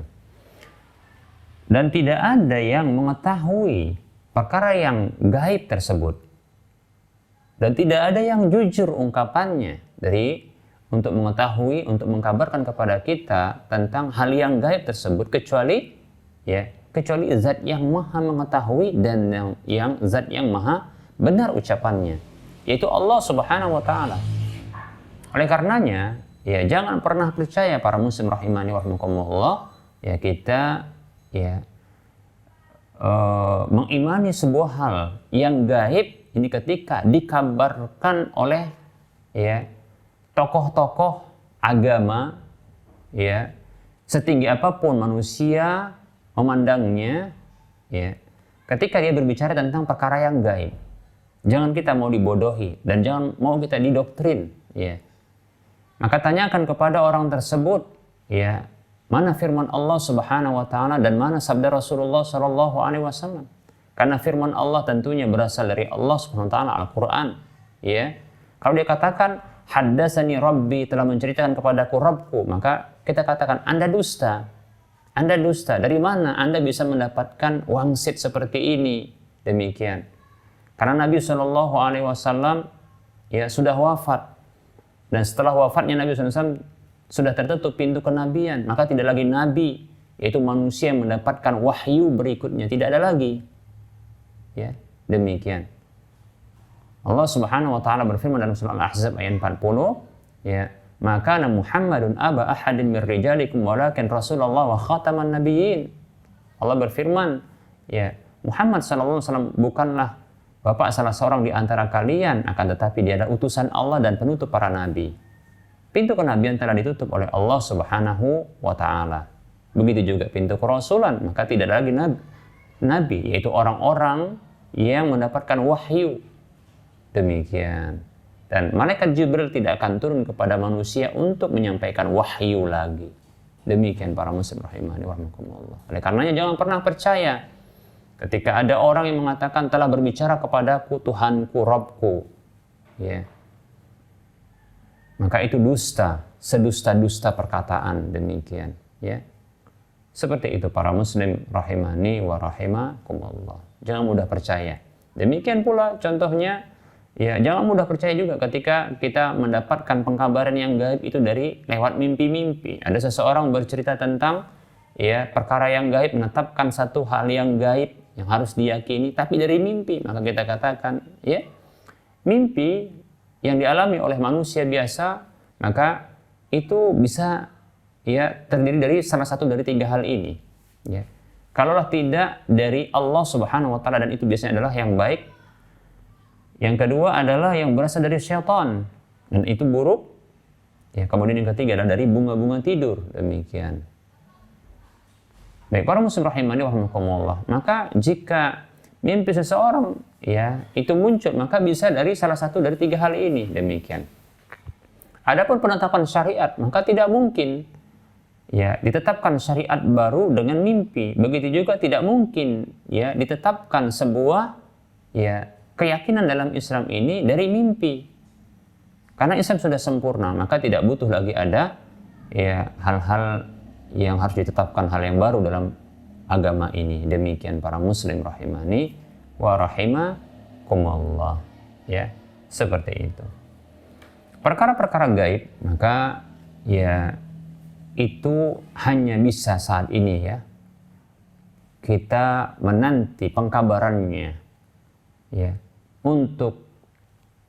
Speaker 2: Dan tidak ada yang mengetahui perkara yang gaib tersebut. Dan tidak ada yang jujur ungkapannya untuk mengetahui, untuk mengkabarkan kepada kita tentang hal yang gaib tersebut kecuali zat yang maha mengetahui dan zat yang maha benar ucapannya, yaitu Allah Subhanahu wa taala. Oleh karenanya, ya, jangan pernah percaya para muslim rahimani wa rahimakumullah, ya, kita, ya, mengimani sebuah hal yang gaib ini ketika dikabarkan oleh, ya, tokoh-tokoh agama, ya, setinggi apapun manusia memandangnya, ya, ketika dia berbicara tentang perkara yang gaib, jangan kita mau dibodohi dan jangan mau kita didoktrin, ya. Maka tanyakan kepada orang tersebut, ya, mana firman Allah Subhanahu wa taala dan mana sabda Rasulullah sallallahu alaihi wasallam. Karena firman Allah tentunya berasal dari Allah Subhanahu wa taala, Al-Qur'an, ya. Kalau dia katakan haddatsani Rabbi, telah menceritakan kepadaku Rabbku, maka kita katakan Anda dusta. Anda dusta. Dari mana Anda bisa mendapatkan wangsit seperti ini? Demikian. Karena Nabi Shallallahu alaihi wasallam ya sudah wafat. Dan setelah wafatnya Nabi SAW sudah tertutup pintu kenabian, maka tidak lagi nabi, yaitu manusia yang mendapatkan wahyu berikutnya, tidak ada lagi. Ya, demikian. Allah Subhanahu wa taala berfirman dalam surah Al-Ahzab ayat 40, ya, maka Muhammadun aba ahadin min rijalikum walakin Rasulullah wa khataman nabiyyin. Allah berfirman, ya, Muhammad sallallahu alaihi wasallam bukanlah bapak salah seorang di antara kalian, akan tetapi dia adalah utusan Allah dan penutup para nabi. Pintu kenabian telah ditutup oleh Allah Subhanahu wa taala. Begitu juga pintu kerasulan, maka tidak ada lagi nabi, yaitu orang-orang yang mendapatkan wahyu. Demikian. Dan malaikat Jibril tidak akan turun kepada manusia untuk menyampaikan wahyu lagi. Demikian para muslim rahimani wa rahimakumullah. Oleh karenanya jangan pernah percaya ketika ada orang yang mengatakan telah berbicara kepadaku Tuhanku, Rabbku, ya, maka itu dusta, sedusta-dusta perkataan. Demikian, ya. Seperti itu para muslim rahimani wa rahimakumullah. Jangan mudah percaya. Demikian pula contohnya, ya, jangan mudah percaya juga ketika kita mendapatkan pengkabaran yang gaib itu dari lewat mimpi-mimpi. Ada seseorang bercerita tentang, ya, perkara yang gaib, menetapkan satu hal yang gaib yang harus diyakini, tapi dari mimpi. Maka kita katakan, ya, mimpi yang dialami oleh manusia biasa, maka itu bisa, ya, terdiri dari salah satu dari tiga hal ini. Ya. Kalaulah tidak dari Allah Subhanahu wa taala, dan itu biasanya adalah yang baik. Yang kedua adalah yang berasal dari syaitan, dan itu buruk. Ya, kemudian yang ketiga adalah dari bunga-bunga tidur. Demikian. Baik, para muslim rahimani wa rahimakumullah. Maka jika mimpi seseorang, ya, itu muncul, maka bisa dari salah satu dari tiga hal ini. Demikian. Adapun penetapan syariat, maka tidak mungkin, ya, ditetapkan syariat baru dengan mimpi. Begitu juga tidak mungkin, ya, ditetapkan sebuah, ya, keyakinan dalam Islam ini dari mimpi. Karena Islam sudah sempurna, maka tidak butuh lagi ada, ya, hal-hal yang harus ditetapkan, hal yang baru dalam agama ini. Demikian para muslim rahimani wa rahimakumullah, ya, seperti itu. Perkara-perkara gaib, maka, ya, itu hanya bisa saat ini, ya, kita menanti pengkabarannya, ya, untuk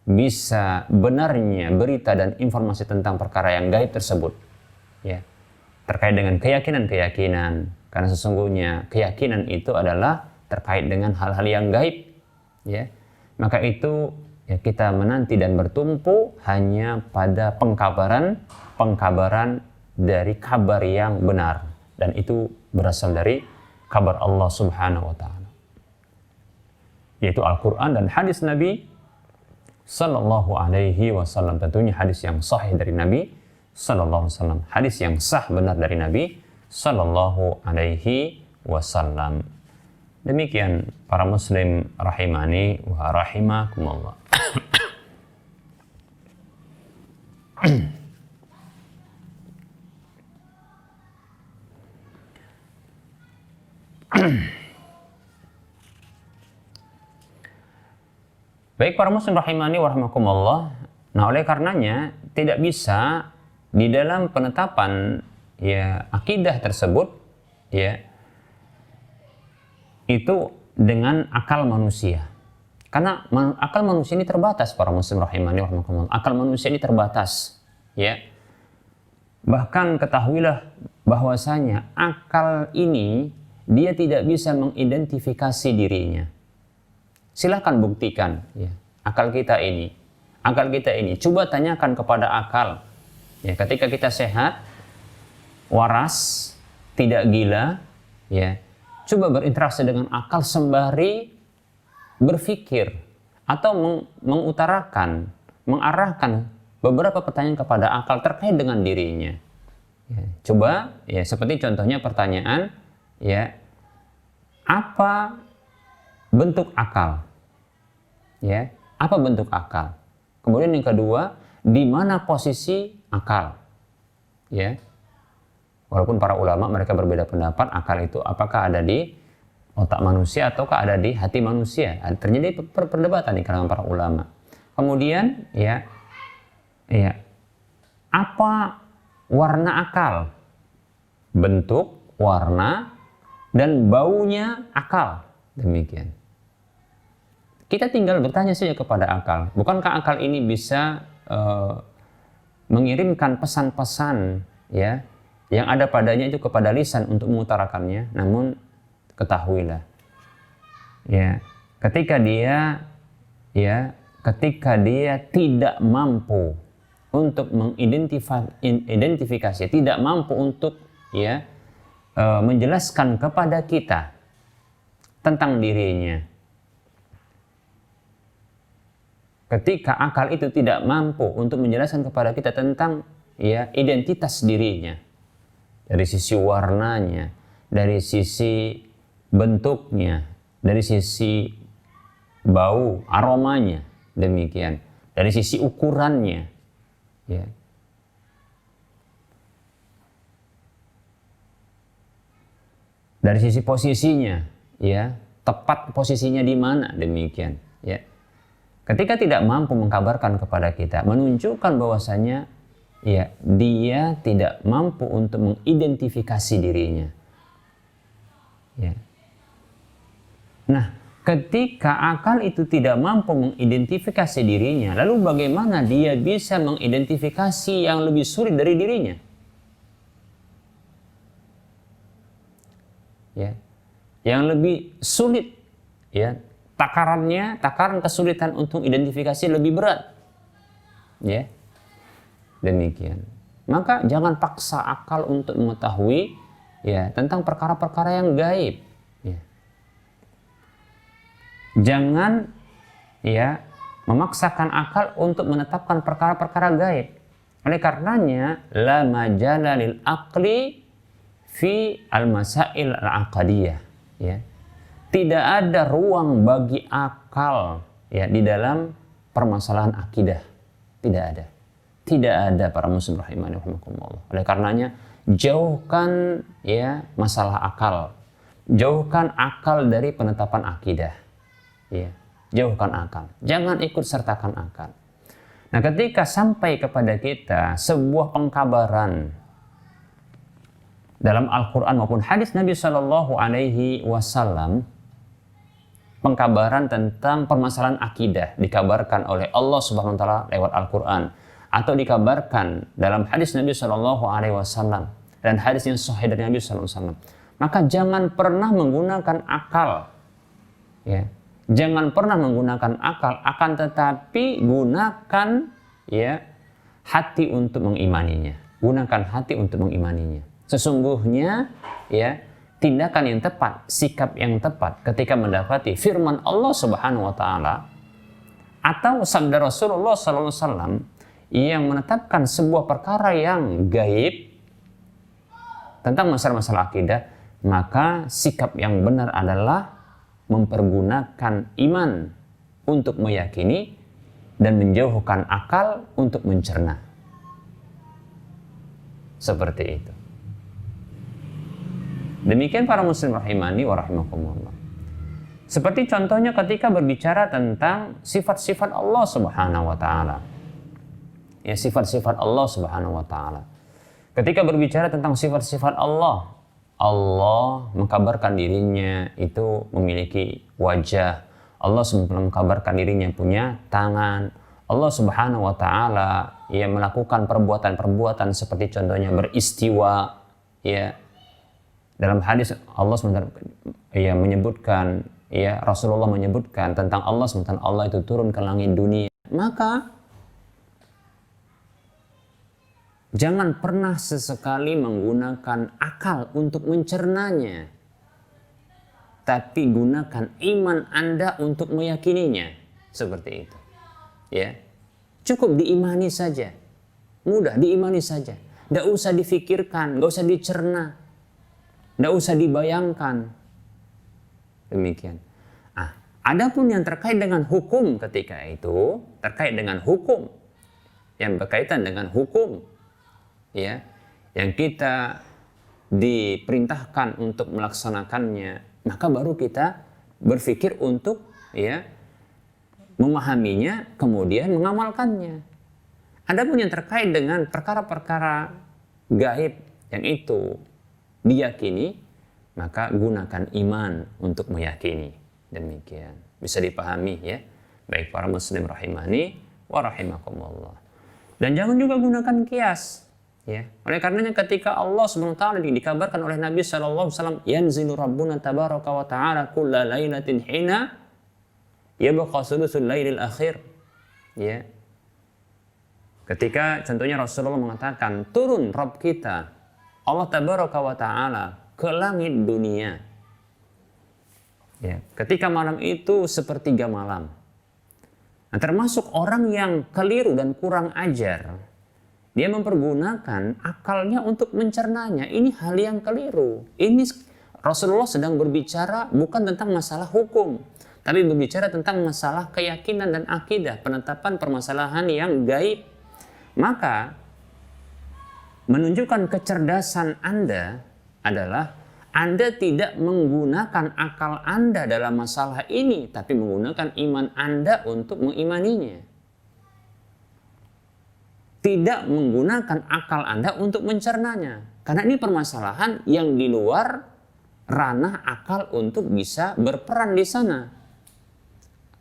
Speaker 2: bisa benarnya berita dan informasi tentang perkara yang gaib tersebut, ya, terkait dengan keyakinan-keyakinan. Karena sesungguhnya keyakinan itu adalah terkait dengan hal-hal yang gaib, ya. Maka itu, ya, kita menanti dan bertumpu hanya pada pengkabaran dari kabar yang benar, dan itu berasal dari kabar Allah Subhanahu wa taala, yaitu Al-Qur'an dan hadis Nabi sallallahu alaihi wasallam. Tentunya hadis yang sahih dari Nabi sallallahu alaihi wasallam, hadis yang sah benar dari Nabi sallallahu alaihi wasallam. Demikian para muslim rahimani wa rahimakumullah. Baik para muslim rahimani wa rahimakumullah. Nah, oleh karenanya tidak bisa di dalam penetapan, ya, akidah tersebut, ya, itu dengan akal manusia. Karena akal manusia ini terbatas para muslim rahimani wa rahimakumullah. Akal manusia ini terbatas, ya. Bahkan ketahuilah bahwasanya akal ini dia tidak bisa mengidentifikasi dirinya. Silakan buktikan, ya, akal kita ini. Coba tanyakan kepada akal. Ya, ketika kita sehat, waras, tidak gila, ya, coba berinteraksi dengan akal sembari berpikir atau mengarahkan beberapa pertanyaan kepada akal terkait dengan dirinya. Ya, coba ya seperti contohnya pertanyaan ya, apa bentuk akal? Ya, apa bentuk akal? Kemudian yang kedua, di mana posisi akal? Ya. Walaupun para ulama mereka berbeda pendapat, akal itu apakah ada di otak manusia ataukah ada di hati manusia? Terjadi perdebatan di kalangan para ulama. Kemudian ya apa warna akal? Bentuk, warna, dan baunya akal. Demikian. Kita tinggal bertanya saja kepada akal. Bukankah akal ini bisa mengirimkan pesan-pesan ya yang ada padanya itu kepada lisan untuk mengutarakannya? Namun ketahuilah ya, ketika dia tidak mampu untuk mengidentifikasi, tidak mampu untuk menjelaskan kepada kita tentang dirinya. Ketika akal itu tidak mampu untuk menjelaskan kepada kita tentang identitas dirinya, dari sisi warnanya, dari sisi bentuknya, dari sisi bau, aromanya, demikian, dari sisi ukurannya, ya. Dari sisi posisinya, ya, tepat posisinya di mana, demikian, ya. Ketika tidak mampu mengkabarkan kepada kita, menunjukkan bahwasanya ya dia tidak mampu untuk mengidentifikasi dirinya. Ya. Nah, ketika akal itu tidak mampu mengidentifikasi dirinya, lalu bagaimana dia bisa mengidentifikasi yang lebih sulit dari dirinya? Ya. Yang lebih sulit, ya, takaran kesulitan untuk identifikasi lebih berat. Ya. Demikian. Maka jangan paksa akal untuk mengetahui ya tentang perkara-perkara yang gaib. Ya. Jangan ya memaksakan akal untuk menetapkan perkara-perkara gaib. Oleh karenanya la majala lil aqli fi al-masail al-aqadiyah, ya. Tidak ada ruang bagi akal ya di dalam permasalahan akidah. Tidak ada. Tidak ada para muslim rahimani rahimakumullah. Oleh karenanya jauhkan ya masalah akal. Jauhkan akal dari penetapan akidah. Ya, jauhkan akal. Jangan ikut sertakan akal. Nah, ketika sampai kepada kita sebuah pengkabaran dalam Al-Quran maupun hadis Nabi Shallallahu Alaihi Wasallam, pengkabaran tentang permasalahan akidah dikabarkan oleh Allah Subhanahu Wa Taala lewat Al-Quran, atau dikabarkan dalam hadis Nabi Shallallahu Alaihi Wasallam dan hadis yang sahih dari Nabi Shallallahu Alaihi Wasallam, maka jangan pernah menggunakan akal, ya, jangan pernah menggunakan akal, akan tetapi gunakan ya hati untuk mengimaninya, gunakan hati untuk mengimaninya. Sesungguhnya ya tindakan yang tepat, sikap yang tepat ketika mendapati firman Allah Subhanahu wa taala atau sabda Rasulullah sallallahu alaihi wasallam yang menetapkan sebuah perkara yang gaib tentang masalah-masalah akidah, maka sikap yang benar adalah mempergunakan iman untuk meyakini dan menjauhkan akal untuk mencerna. Seperti itu. Demikian para muslim rahimani wa rahimakumullah. Seperti contohnya ketika berbicara tentang sifat-sifat Allah Subhanahu wa taala. Ya, sifat-sifat Allah Subhanahu wa taala. Ketika berbicara tentang sifat-sifat Allah, Allah mengkabarkan dirinya itu memiliki wajah. Allah mengkabarkan dirinya punya tangan. Allah Subhanahu wa taala ya melakukan perbuatan-perbuatan seperti contohnya beristiwa, ya. Dalam hadis Allah ya menyebutkan, ya Rasulullah menyebutkan tentang Allah SWT, Allah itu turun ke langit dunia. Maka jangan pernah sesekali menggunakan akal untuk mencernanya, tapi gunakan iman Anda untuk meyakininya. Seperti itu. Ya. Cukup diimani saja. Mudah diimani saja. Nggak usah difikirkan, nggak usah dicerna, nggak usah dibayangkan. Demikian. Adapun yang terkait dengan hukum ketika itu, terkait dengan hukum, yang berkaitan dengan hukum, ya, yang kita diperintahkan untuk melaksanakannya, maka baru kita berpikir untuk, ya, memahaminya, kemudian mengamalkannya. Adapun yang terkait dengan perkara-perkara gaib yang itu diyakini, maka gunakan iman untuk meyakini. Demikian. Bisa dipahami ya. Baik para muslim rahimani wa rahimakumullah. Dan jangan juga gunakan kias. Ya. Oleh karenanya ketika Allah SWT dikabarkan oleh Nabi SAW, yanzilu rabbuna tabaraka wa ta'ala kulla laylatin hina yabqa sulusul lailil akhir. Ya. Ketika contohnya Rasulullah mengatakan, turun Rabb kita, Allah tabaraka wa ta'ala, ke langit dunia. Ya. Ketika malam itu sepertiga malam. Nah, termasuk orang yang keliru dan kurang ajar. Dia mempergunakan akalnya untuk mencernanya. Ini hal yang keliru. Ini Rasulullah sedang berbicara bukan tentang masalah hukum, tapi berbicara tentang masalah keyakinan dan akidah, penetapan permasalahan yang gaib. Maka menunjukkan kecerdasan Anda adalah Anda tidak menggunakan akal Anda dalam masalah ini, tapi menggunakan iman Anda untuk mengimaninya. Tidak menggunakan akal Anda untuk mencernanya. Karena ini permasalahan yang di luar ranah akal untuk bisa berperan di sana.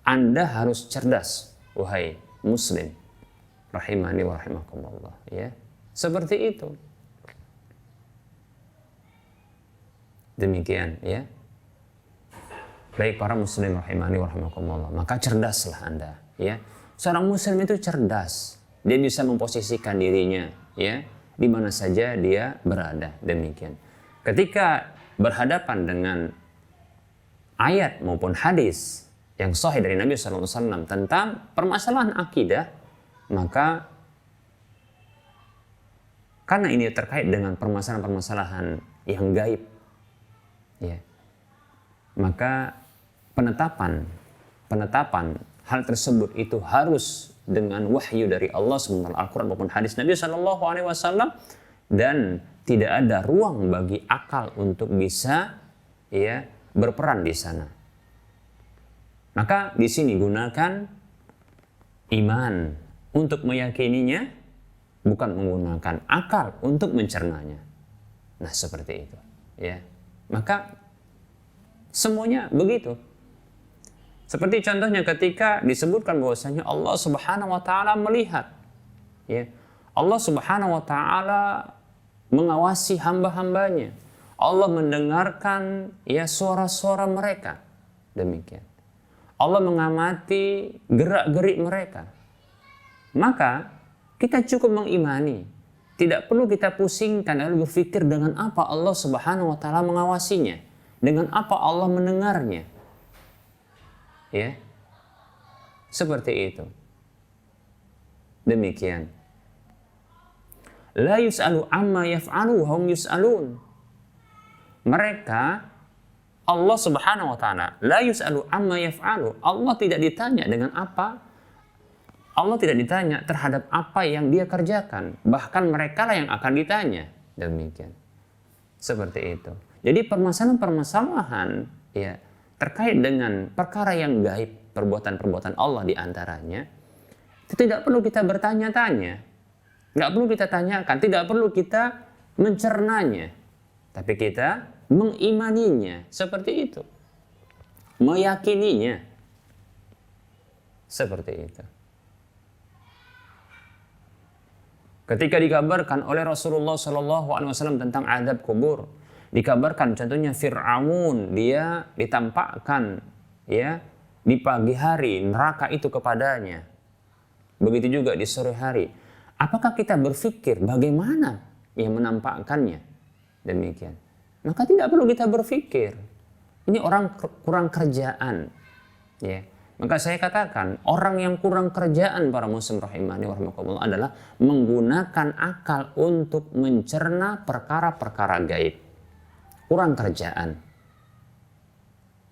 Speaker 2: Anda harus cerdas, wahai muslim. Rahimani wa rahimakumullah. Ya. Seperti itu. Demikian ya. Baik para muslim rahimani wa rahimakumullah. Maka cerdaslah Anda. Ya. Seorang muslim itu cerdas. Dia bisa memposisikan dirinya ya di mana saja dia berada. Demikian. Ketika berhadapan dengan ayat maupun hadis yang sahih dari Nabi SAW tentang permasalahan akidah, maka karena ini terkait dengan permasalahan-permasalahan yang gaib, ya, maka penetapan hal tersebut itu harus dengan wahyu dari Allah SWT, Al-Quran maupun hadis Nabi SAW, dan tidak ada ruang bagi akal untuk bisa ya berperan di sana. Maka di sini gunakan iman untuk meyakininya, bukan menggunakan akal untuk mencernanya. Nah seperti itu ya. Maka semuanya begitu. Seperti contohnya ketika disebutkan bahwasanya Allah Subhanahu wa taala melihat, ya. Allah Subhanahu wa taala mengawasi hamba-hambanya. Allah mendengarkan ya suara-suara mereka. Demikian. Allah mengamati gerak-gerik mereka. Maka kita cukup mengimani. Tidak perlu kita pusingkan lalu berpikir dengan apa Allah Subhanahu wa taala mengawasinya, dengan apa Allah mendengarnya. Ya. Seperti itu. Demikian. La yus'alu amma yaf'alu wa hum yus'alun. Mereka, Allah Subhanahu wa taala, la yus'alu amma yaf'alu. Allah tidak ditanya dengan apa. Allah tidak ditanya terhadap apa yang dia kerjakan. Bahkan mereka lah yang akan ditanya. Demikian. Seperti itu. Jadi permasalahan-permasalahan ya terkait dengan perkara yang gaib, perbuatan-perbuatan Allah di antaranya, itu tidak perlu kita bertanya-tanya. Tidak perlu kita tanyakan, tidak perlu kita mencernanya. Tapi kita mengimaninya. Seperti itu. Meyakininya. Seperti itu. Ketika dikabarkan oleh Rasulullah SAW tentang azab kubur, dikabarkan contohnya Fir'aun, dia ditampakkan ya di pagi hari neraka itu kepadanya. Begitu juga di sore hari. Apakah kita berpikir bagaimana yang menampakkannya? Demikian. Maka tidak perlu kita berpikir. Ini orang kurang kerjaan. Ya. Maka saya katakan, orang yang kurang kerjaan para muslim rahimani wa rahimakumullah adalah menggunakan akal untuk mencerna perkara-perkara gaib. Kurang kerjaan.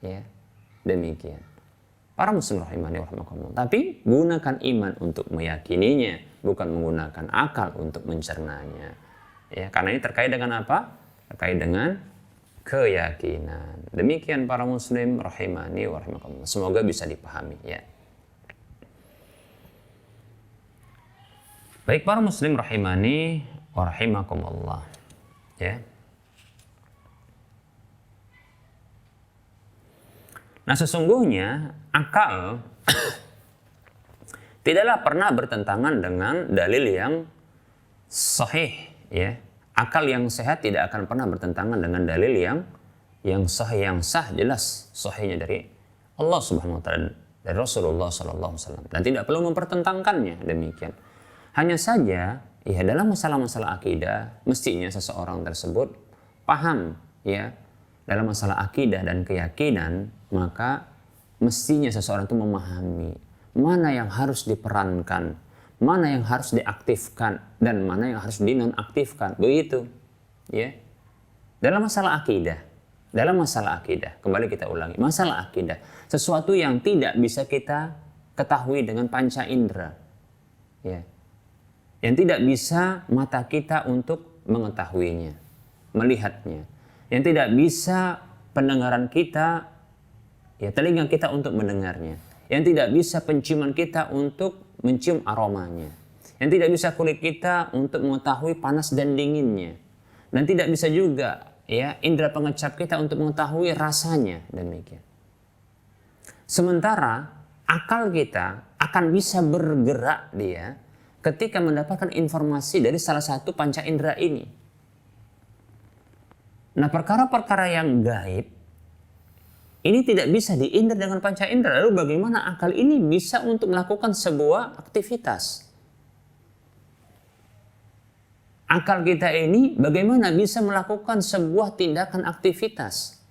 Speaker 2: Ya, demikian. Para muslim rahimani wa rahimakumullah. Tapi gunakan iman untuk meyakininya, bukan menggunakan akal untuk mencernanya. Ya, karena ini terkait dengan apa? Terkait dengan keyakinan. Demikian para muslim rahimani wa rahimakumullah. Semoga bisa dipahami ya. Baik para muslim rahimani wa rahimakumullah. Ya. Nah, sesungguhnya akal tidaklah pernah bertentangan dengan dalil yang sahih ya. Akal yang sehat tidak akan pernah bertentangan dengan dalil yang sah jelas sahihnya dari Allah Subhanahu wa taala, dari Rasulullah sallallahu alaihi wasallam, dan tidak perlu mempertentangkannya. Demikian. Hanya saja ya dalam masalah-masalah akidah mestinya seseorang tersebut paham ya dalam masalah akidah dan keyakinan, maka mestinya seseorang itu memahami mana yang harus diperankan, mana yang harus diaktifkan dan mana yang harus dinonaktifkan. Begitu. Ya. Dalam masalah akidah, kembali kita ulangi, masalah akidah, sesuatu yang tidak bisa kita ketahui dengan panca indera. Ya. Yang tidak bisa mata kita untuk mengetahuinya, melihatnya. Yang tidak bisa pendengaran kita, ya telinga kita untuk mendengarnya. Yang tidak bisa penciuman kita untuk mencium aromanya, yang tidak bisa kulit kita untuk mengetahui panas dan dinginnya, dan tidak bisa juga ya indera pengecap kita untuk mengetahui rasanya. Demikian. Sementara akal kita akan bisa bergerak dia ketika mendapatkan informasi dari salah satu panca indera ini. Nah, perkara-perkara yang gaib ini tidak bisa diindra dengan panca indera. Lalu bagaimana akal ini bisa untuk melakukan sebuah aktivitas? Akal kita ini bagaimana bisa melakukan sebuah tindakan aktivitas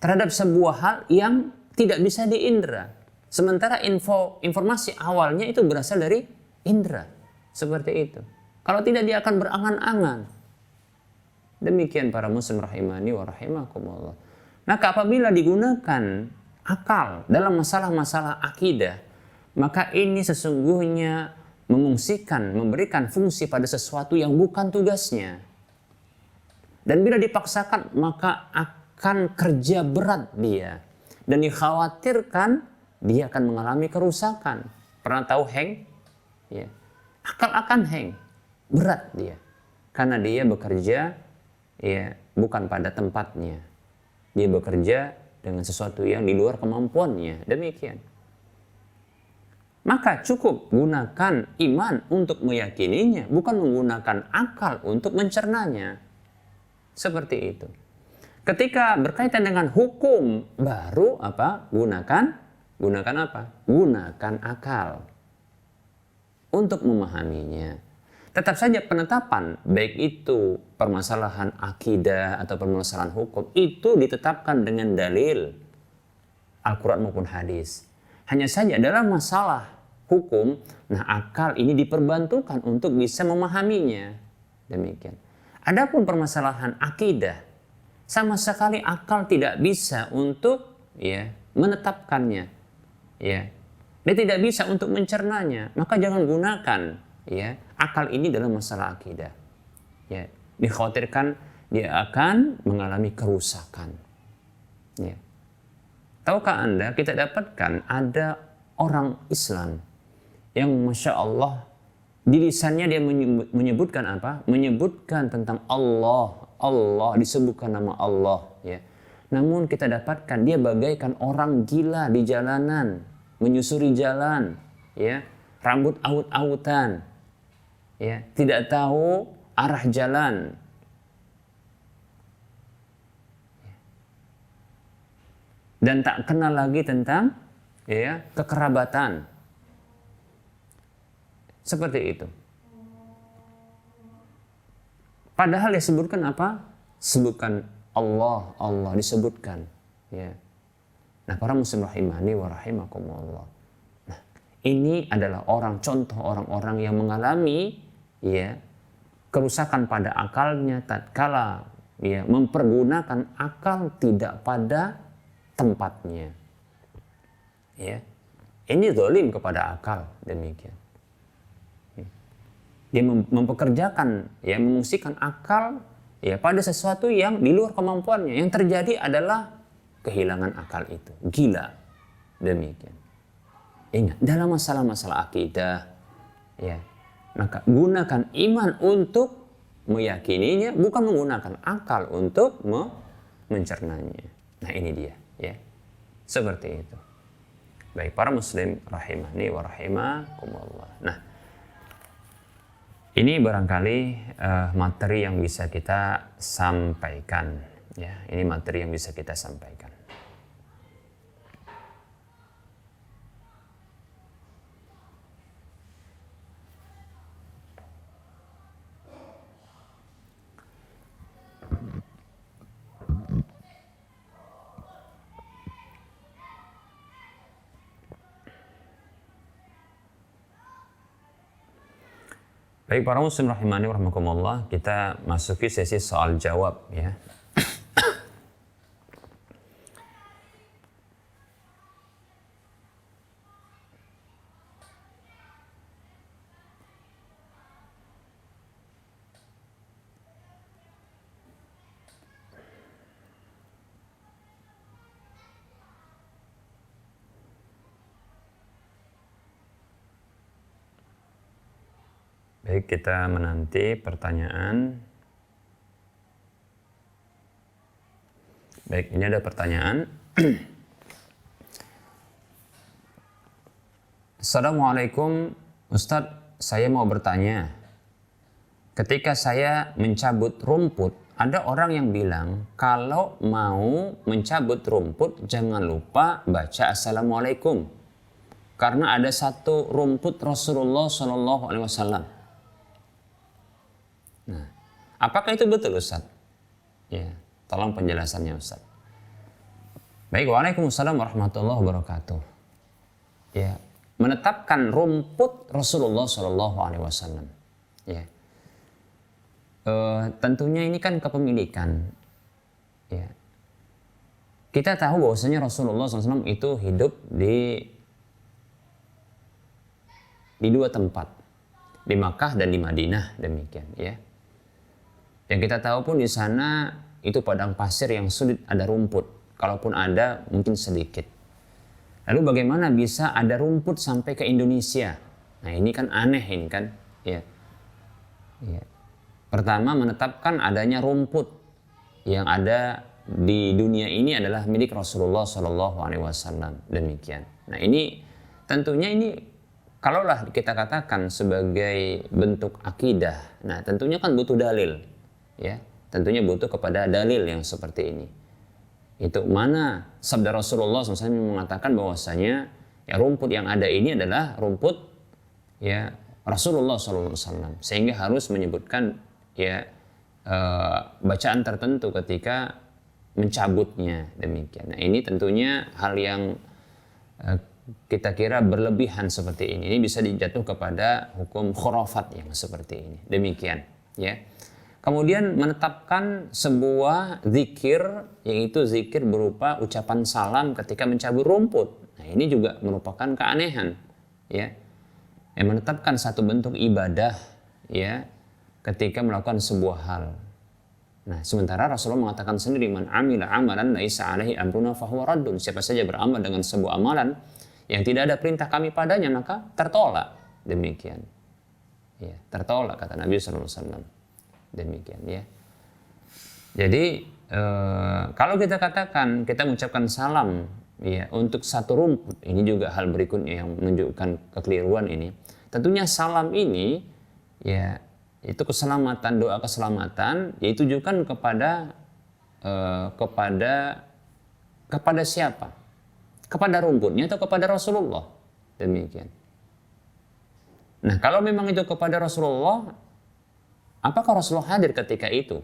Speaker 2: terhadap sebuah hal yang tidak bisa diindra. Sementara informasi awalnya itu berasal dari indra. Seperti itu. Kalau tidak dia akan berangan-angan. Demikian para muslim rahimani wa rahimakumullah. Maka apabila digunakan akal dalam masalah-masalah akidah, maka ini sesungguhnya memungsikan, memberikan fungsi pada sesuatu yang bukan tugasnya. Dan bila dipaksakan, maka akan kerja berat dia. Dan dikhawatirkan dia akan mengalami kerusakan. Pernah tahu hang? Ya. Akal akan hang. Berat dia. Karena dia bekerja ya bukan pada tempatnya. Dia bekerja dengan sesuatu yang di luar kemampuannya. Demikian. Maka cukup gunakan iman untuk meyakininya, bukan menggunakan akal untuk mencernanya. Seperti itu. Ketika berkaitan dengan hukum baru apa? Gunakan apa? Gunakan akal untuk memahaminya. Tetap saja penetapan, baik itu permasalahan akidah atau permasalahan hukum, itu ditetapkan dengan dalil Al-Quran maupun hadis. Hanya saja dalam masalah hukum, nah akal ini diperbantukan untuk bisa memahaminya. Demikian. Adapun permasalahan akidah, sama sekali akal tidak bisa untuk ya menetapkannya. Ya. Dia tidak bisa untuk mencernanya, maka jangan gunakan ya akal ini dalam masalah akidah. Ya, dikhawatirkan dia akan mengalami kerusakan. Ya. Tahukah Anda, kita dapatkan ada orang Islam yang Masya Allah di lisannya dia menyebutkan apa? Menyebutkan tentang Allah. Allah, disebutkan nama Allah. Ya. Namun kita dapatkan dia bagaikan orang gila di jalanan, menyusuri jalan, ya, rambut aut-autan, ya, tidak tahu arah jalan. Dan tak kenal lagi tentang ya kekerabatan. Seperti itu. Padahal disebutkan apa? Sebutkan Allah, Allah disebutkan. Ya. Nah, para muslim rahimani wa rahimakumullah. Nah, ini adalah contoh orang-orang yang mengalami ya kerusakan pada akalnya tatkala ya mempergunakan akal tidak pada tempatnya. Ya. Ini zalim kepada akal, demikian. Dia mempekerjakan ya mengungsikan akal ya pada sesuatu yang di luar kemampuannya. Yang terjadi adalah kehilangan akal itu, gila, demikian. Ingat, dalam masalah-masalah akidah ya, maka gunakan iman untuk meyakininya, bukan menggunakan akal untuk mencernanya. Nah, ini dia ya, seperti itu. Baik para muslim rahimani wa rahimakumullah. Nah, ini barangkali materi yang bisa kita sampaikan ya, ini materi yang bisa kita sampaikan. Baik para muslim rahimani wa rahimakumullah, kita masuki sesi soal jawab ya. Baik, kita menanti pertanyaan. Baik, ini ada pertanyaan. Assalamualaikum Ustadz, saya mau bertanya. Ketika saya mencabut rumput, ada orang yang bilang kalau mau mencabut rumput jangan lupa baca Assalamualaikum. Karena ada satu rumput Rasulullah SAW. Nah, apakah itu betul Ustaz? Ya, tolong penjelasannya Ustaz. Baik, waalaikumsalam warahmatullahi wabarakatuh. Ya, menetapkan rumput Rasulullah SAW. Ya, tentunya ini kan kepemilikan. Ya, kita tahu bahwasanya Rasulullah SAW itu hidup di dua tempat, di Makkah dan di Madinah, demikian ya. Yang kita tahu pun di sana itu padang pasir yang sulit ada rumput. Kalaupun ada mungkin sedikit. Lalu bagaimana bisa ada rumput sampai ke Indonesia? Nah, ini kan aneh ini kan. Ya. Ya. Pertama, menetapkan adanya rumput yang ada di dunia ini adalah milik Rasulullah SAW. Demikian. Nah, ini tentunya ini kalaulah kita katakan sebagai bentuk akidah. Nah, tentunya kan butuh dalil. Ya, tentunya butuh kepada dalil yang seperti ini. Itu mana sabda Rasulullah SAW mengatakan bahwasanya ya rumput yang ada ini adalah rumput ya Rasulullah SAW, sehingga harus menyebutkan ya bacaan tertentu ketika mencabutnya, demikian. Nah, ini tentunya hal yang kita kira berlebihan seperti ini. Ini bisa dijatuh kepada hukum khurafat yang seperti ini, demikian ya. Kemudian menetapkan sebuah zikir, yaitu zikir berupa ucapan salam ketika mencabut rumput. Nah, ini juga merupakan keanehan, ya. Yang menetapkan satu bentuk ibadah, ya, ketika melakukan sebuah hal. Nah, sementara Rasulullah mengatakan sendiri, man amila amalan laisa alaihi amruna fahuwa raddun. Siapa saja beramal dengan sebuah amalan yang tidak ada perintah kami padanya, maka tertolak. Demikian. Ya, tertolak kata Nabi sallallahu alaihi wasallam. Demikian ya. Jadi kalau kita katakan kita mengucapkan salam ya untuk satu rumput, ini juga hal berikutnya yang menunjukkan kekeliruan ini. Tentunya salam ini ya itu keselamatan, doa keselamatan yaitu ditujukan kepada siapa? Kepada rumputnya atau kepada Rasulullah. Demikian. Nah, kalau memang itu kepada Rasulullah, apakah Rasulullah hadir ketika itu?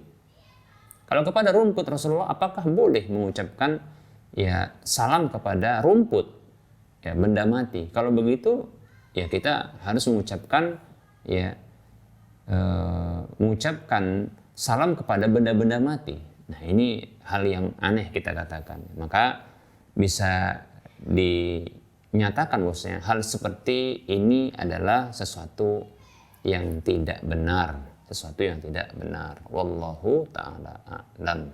Speaker 2: Kalau kepada rumput Rasulullah, apakah boleh mengucapkan ya salam kepada rumput, ya benda mati. Kalau begitu ya kita harus mengucapkan ya mengucapkan salam kepada benda-benda mati. Nah, ini hal yang aneh kita katakan. Maka bisa dinyatakan bahwasanya hal seperti ini adalah sesuatu yang tidak benar, sesuatu yang tidak benar. Wallahu ta'ala a'lam.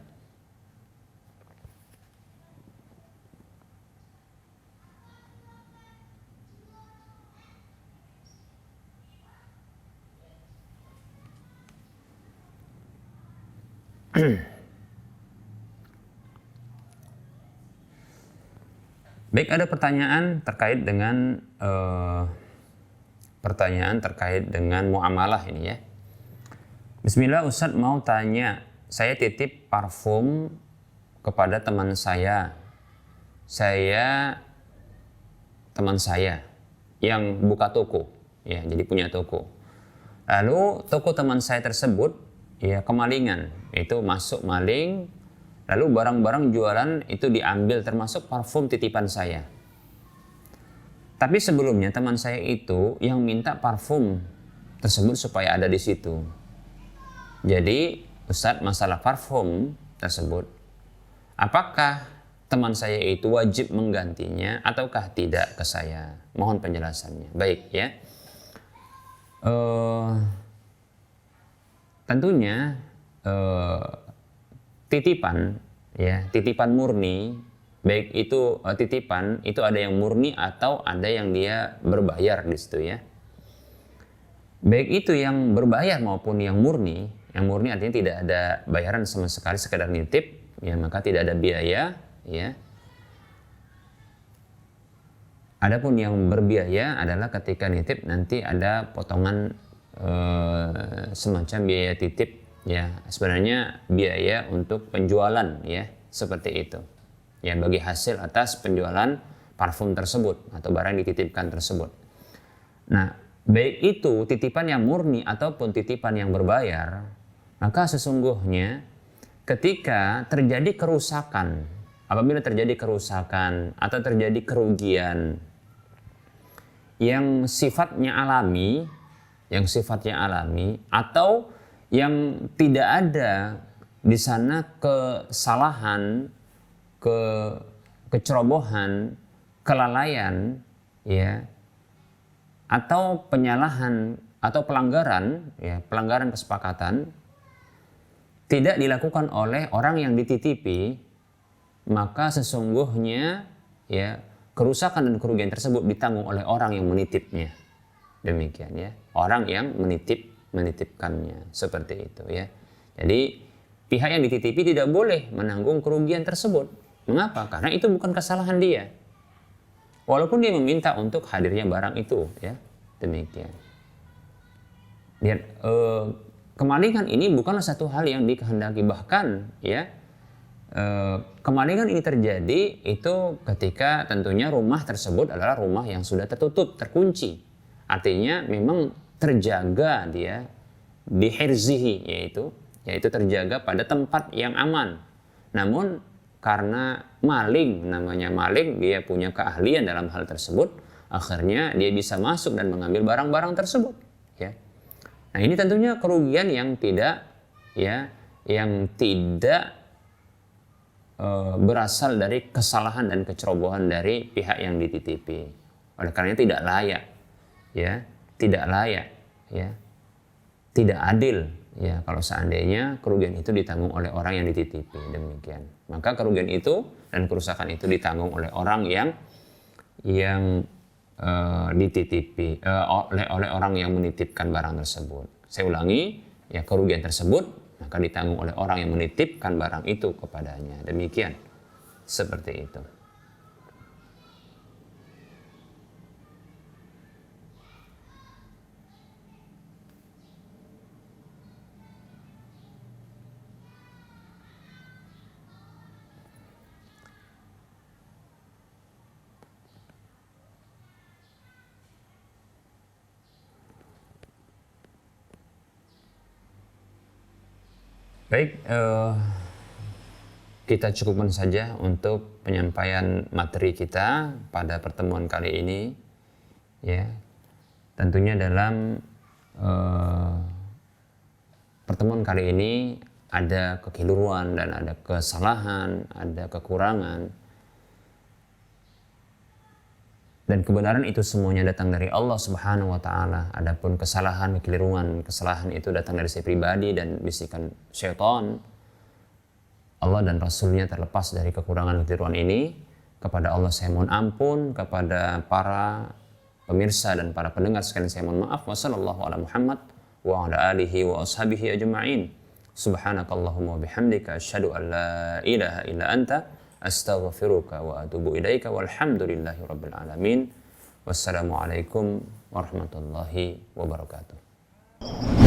Speaker 2: Baik, ada pertanyaan terkait dengan muamalah ini ya. Bismillah, Ustadz mau tanya, saya titip parfum kepada teman saya. Teman saya yang buka toko, ya, jadi punya toko. Lalu toko teman saya tersebut ya kemalingan, itu masuk maling. Lalu barang-barang jualan itu diambil termasuk parfum titipan saya. Tapi sebelumnya teman saya itu yang minta parfum tersebut supaya ada di situ. Jadi Ustadz, masalah parfum tersebut, apakah teman saya itu wajib menggantinya ataukah tidak ke saya? Mohon penjelasannya. Baik ya. Tentunya titipan murni, baik itu titipan itu ada yang murni atau ada yang dia berbayar di situ ya. Baik itu yang berbayar maupun yang murni artinya tidak ada bayaran sama sekali, sekedar nitip ya, maka tidak ada biaya ya. Adapun yang berbiaya adalah ketika nitip nanti ada potongan semacam biaya titip ya, sebenarnya biaya untuk penjualan ya, seperti itu ya, bagi hasil atas penjualan parfum tersebut atau barang yang dititipkan tersebut. Nah, baik itu titipan yang murni ataupun titipan yang berbayar, maka sesungguhnya ketika terjadi kerusakan, apabila terjadi kerusakan atau terjadi kerugian yang sifatnya alami atau yang tidak ada di sana kesalahan, kecerobohan, kelalaian, ya, atau penyalahan atau pelanggaran, ya, pelanggaran kesepakatan tidak dilakukan oleh orang yang dititipi, maka sesungguhnya ya kerusakan dan kerugian tersebut ditanggung oleh orang yang menitipnya. Demikian ya, orang yang menitipkannya, seperti itu ya. Jadi pihak yang dititipi tidak boleh menanggung kerugian tersebut. Mengapa? Karena itu bukan kesalahan dia. Walaupun dia meminta untuk hadirnya barang itu ya. Demikian. Lihat, kemalingan ini bukanlah satu hal yang dikehendaki, bahkan ya kemalingan ini terjadi itu ketika tentunya rumah tersebut adalah rumah yang sudah tertutup, terkunci. Artinya memang terjaga dia bihirzihi, yaitu terjaga pada tempat yang aman. Namun karena namanya maling, dia punya keahlian dalam hal tersebut, akhirnya dia bisa masuk dan mengambil barang-barang tersebut ya. Nah, ini tentunya kerugian yang tidak berasal dari kesalahan dan kecerobohan dari pihak yang dititipi. Oleh karena tidak layak ya, tidak adil ya kalau seandainya kerugian itu ditanggung oleh orang yang dititipi. Demikian. Maka kerugian itu dan kerusakan itu ditanggung oleh orang yang dititipi oleh orang yang menitipkan barang tersebut. Saya ulangi, ya, kerugian tersebut maka ditanggung oleh orang yang menitipkan barang itu kepadanya. Demikian. Seperti itu. Baik, kita cukupkan saja untuk penyampaian materi kita pada pertemuan kali ini. Ya, tentunya dalam pertemuan kali ini ada kekeliruan dan ada kesalahan, ada kekurangan. Dan kebenaran itu semuanya datang dari Allah Subhanahu wa taala. Adapun kesalahan, kekeliruan, kesalahan itu datang dari saya pribadi dan bisikan syaitan. Allah dan Rasulnya terlepas dari kekurangan kekeliruan ini. Kepada Allah saya mohon ampun, kepada para pemirsa dan para pendengar sekalian saya mohon maaf. Wassallallahu ala Muhammad wa ala alihi wa ashabihi ajma'in. Subhanakallahumma wa bihamdika asyhadu an la ilaha illa anta astaghfiruka wa atubu ilaika walhamdulillahi rabbil alamin. Wassalamualaikum warahmatullahi wabarakatuh.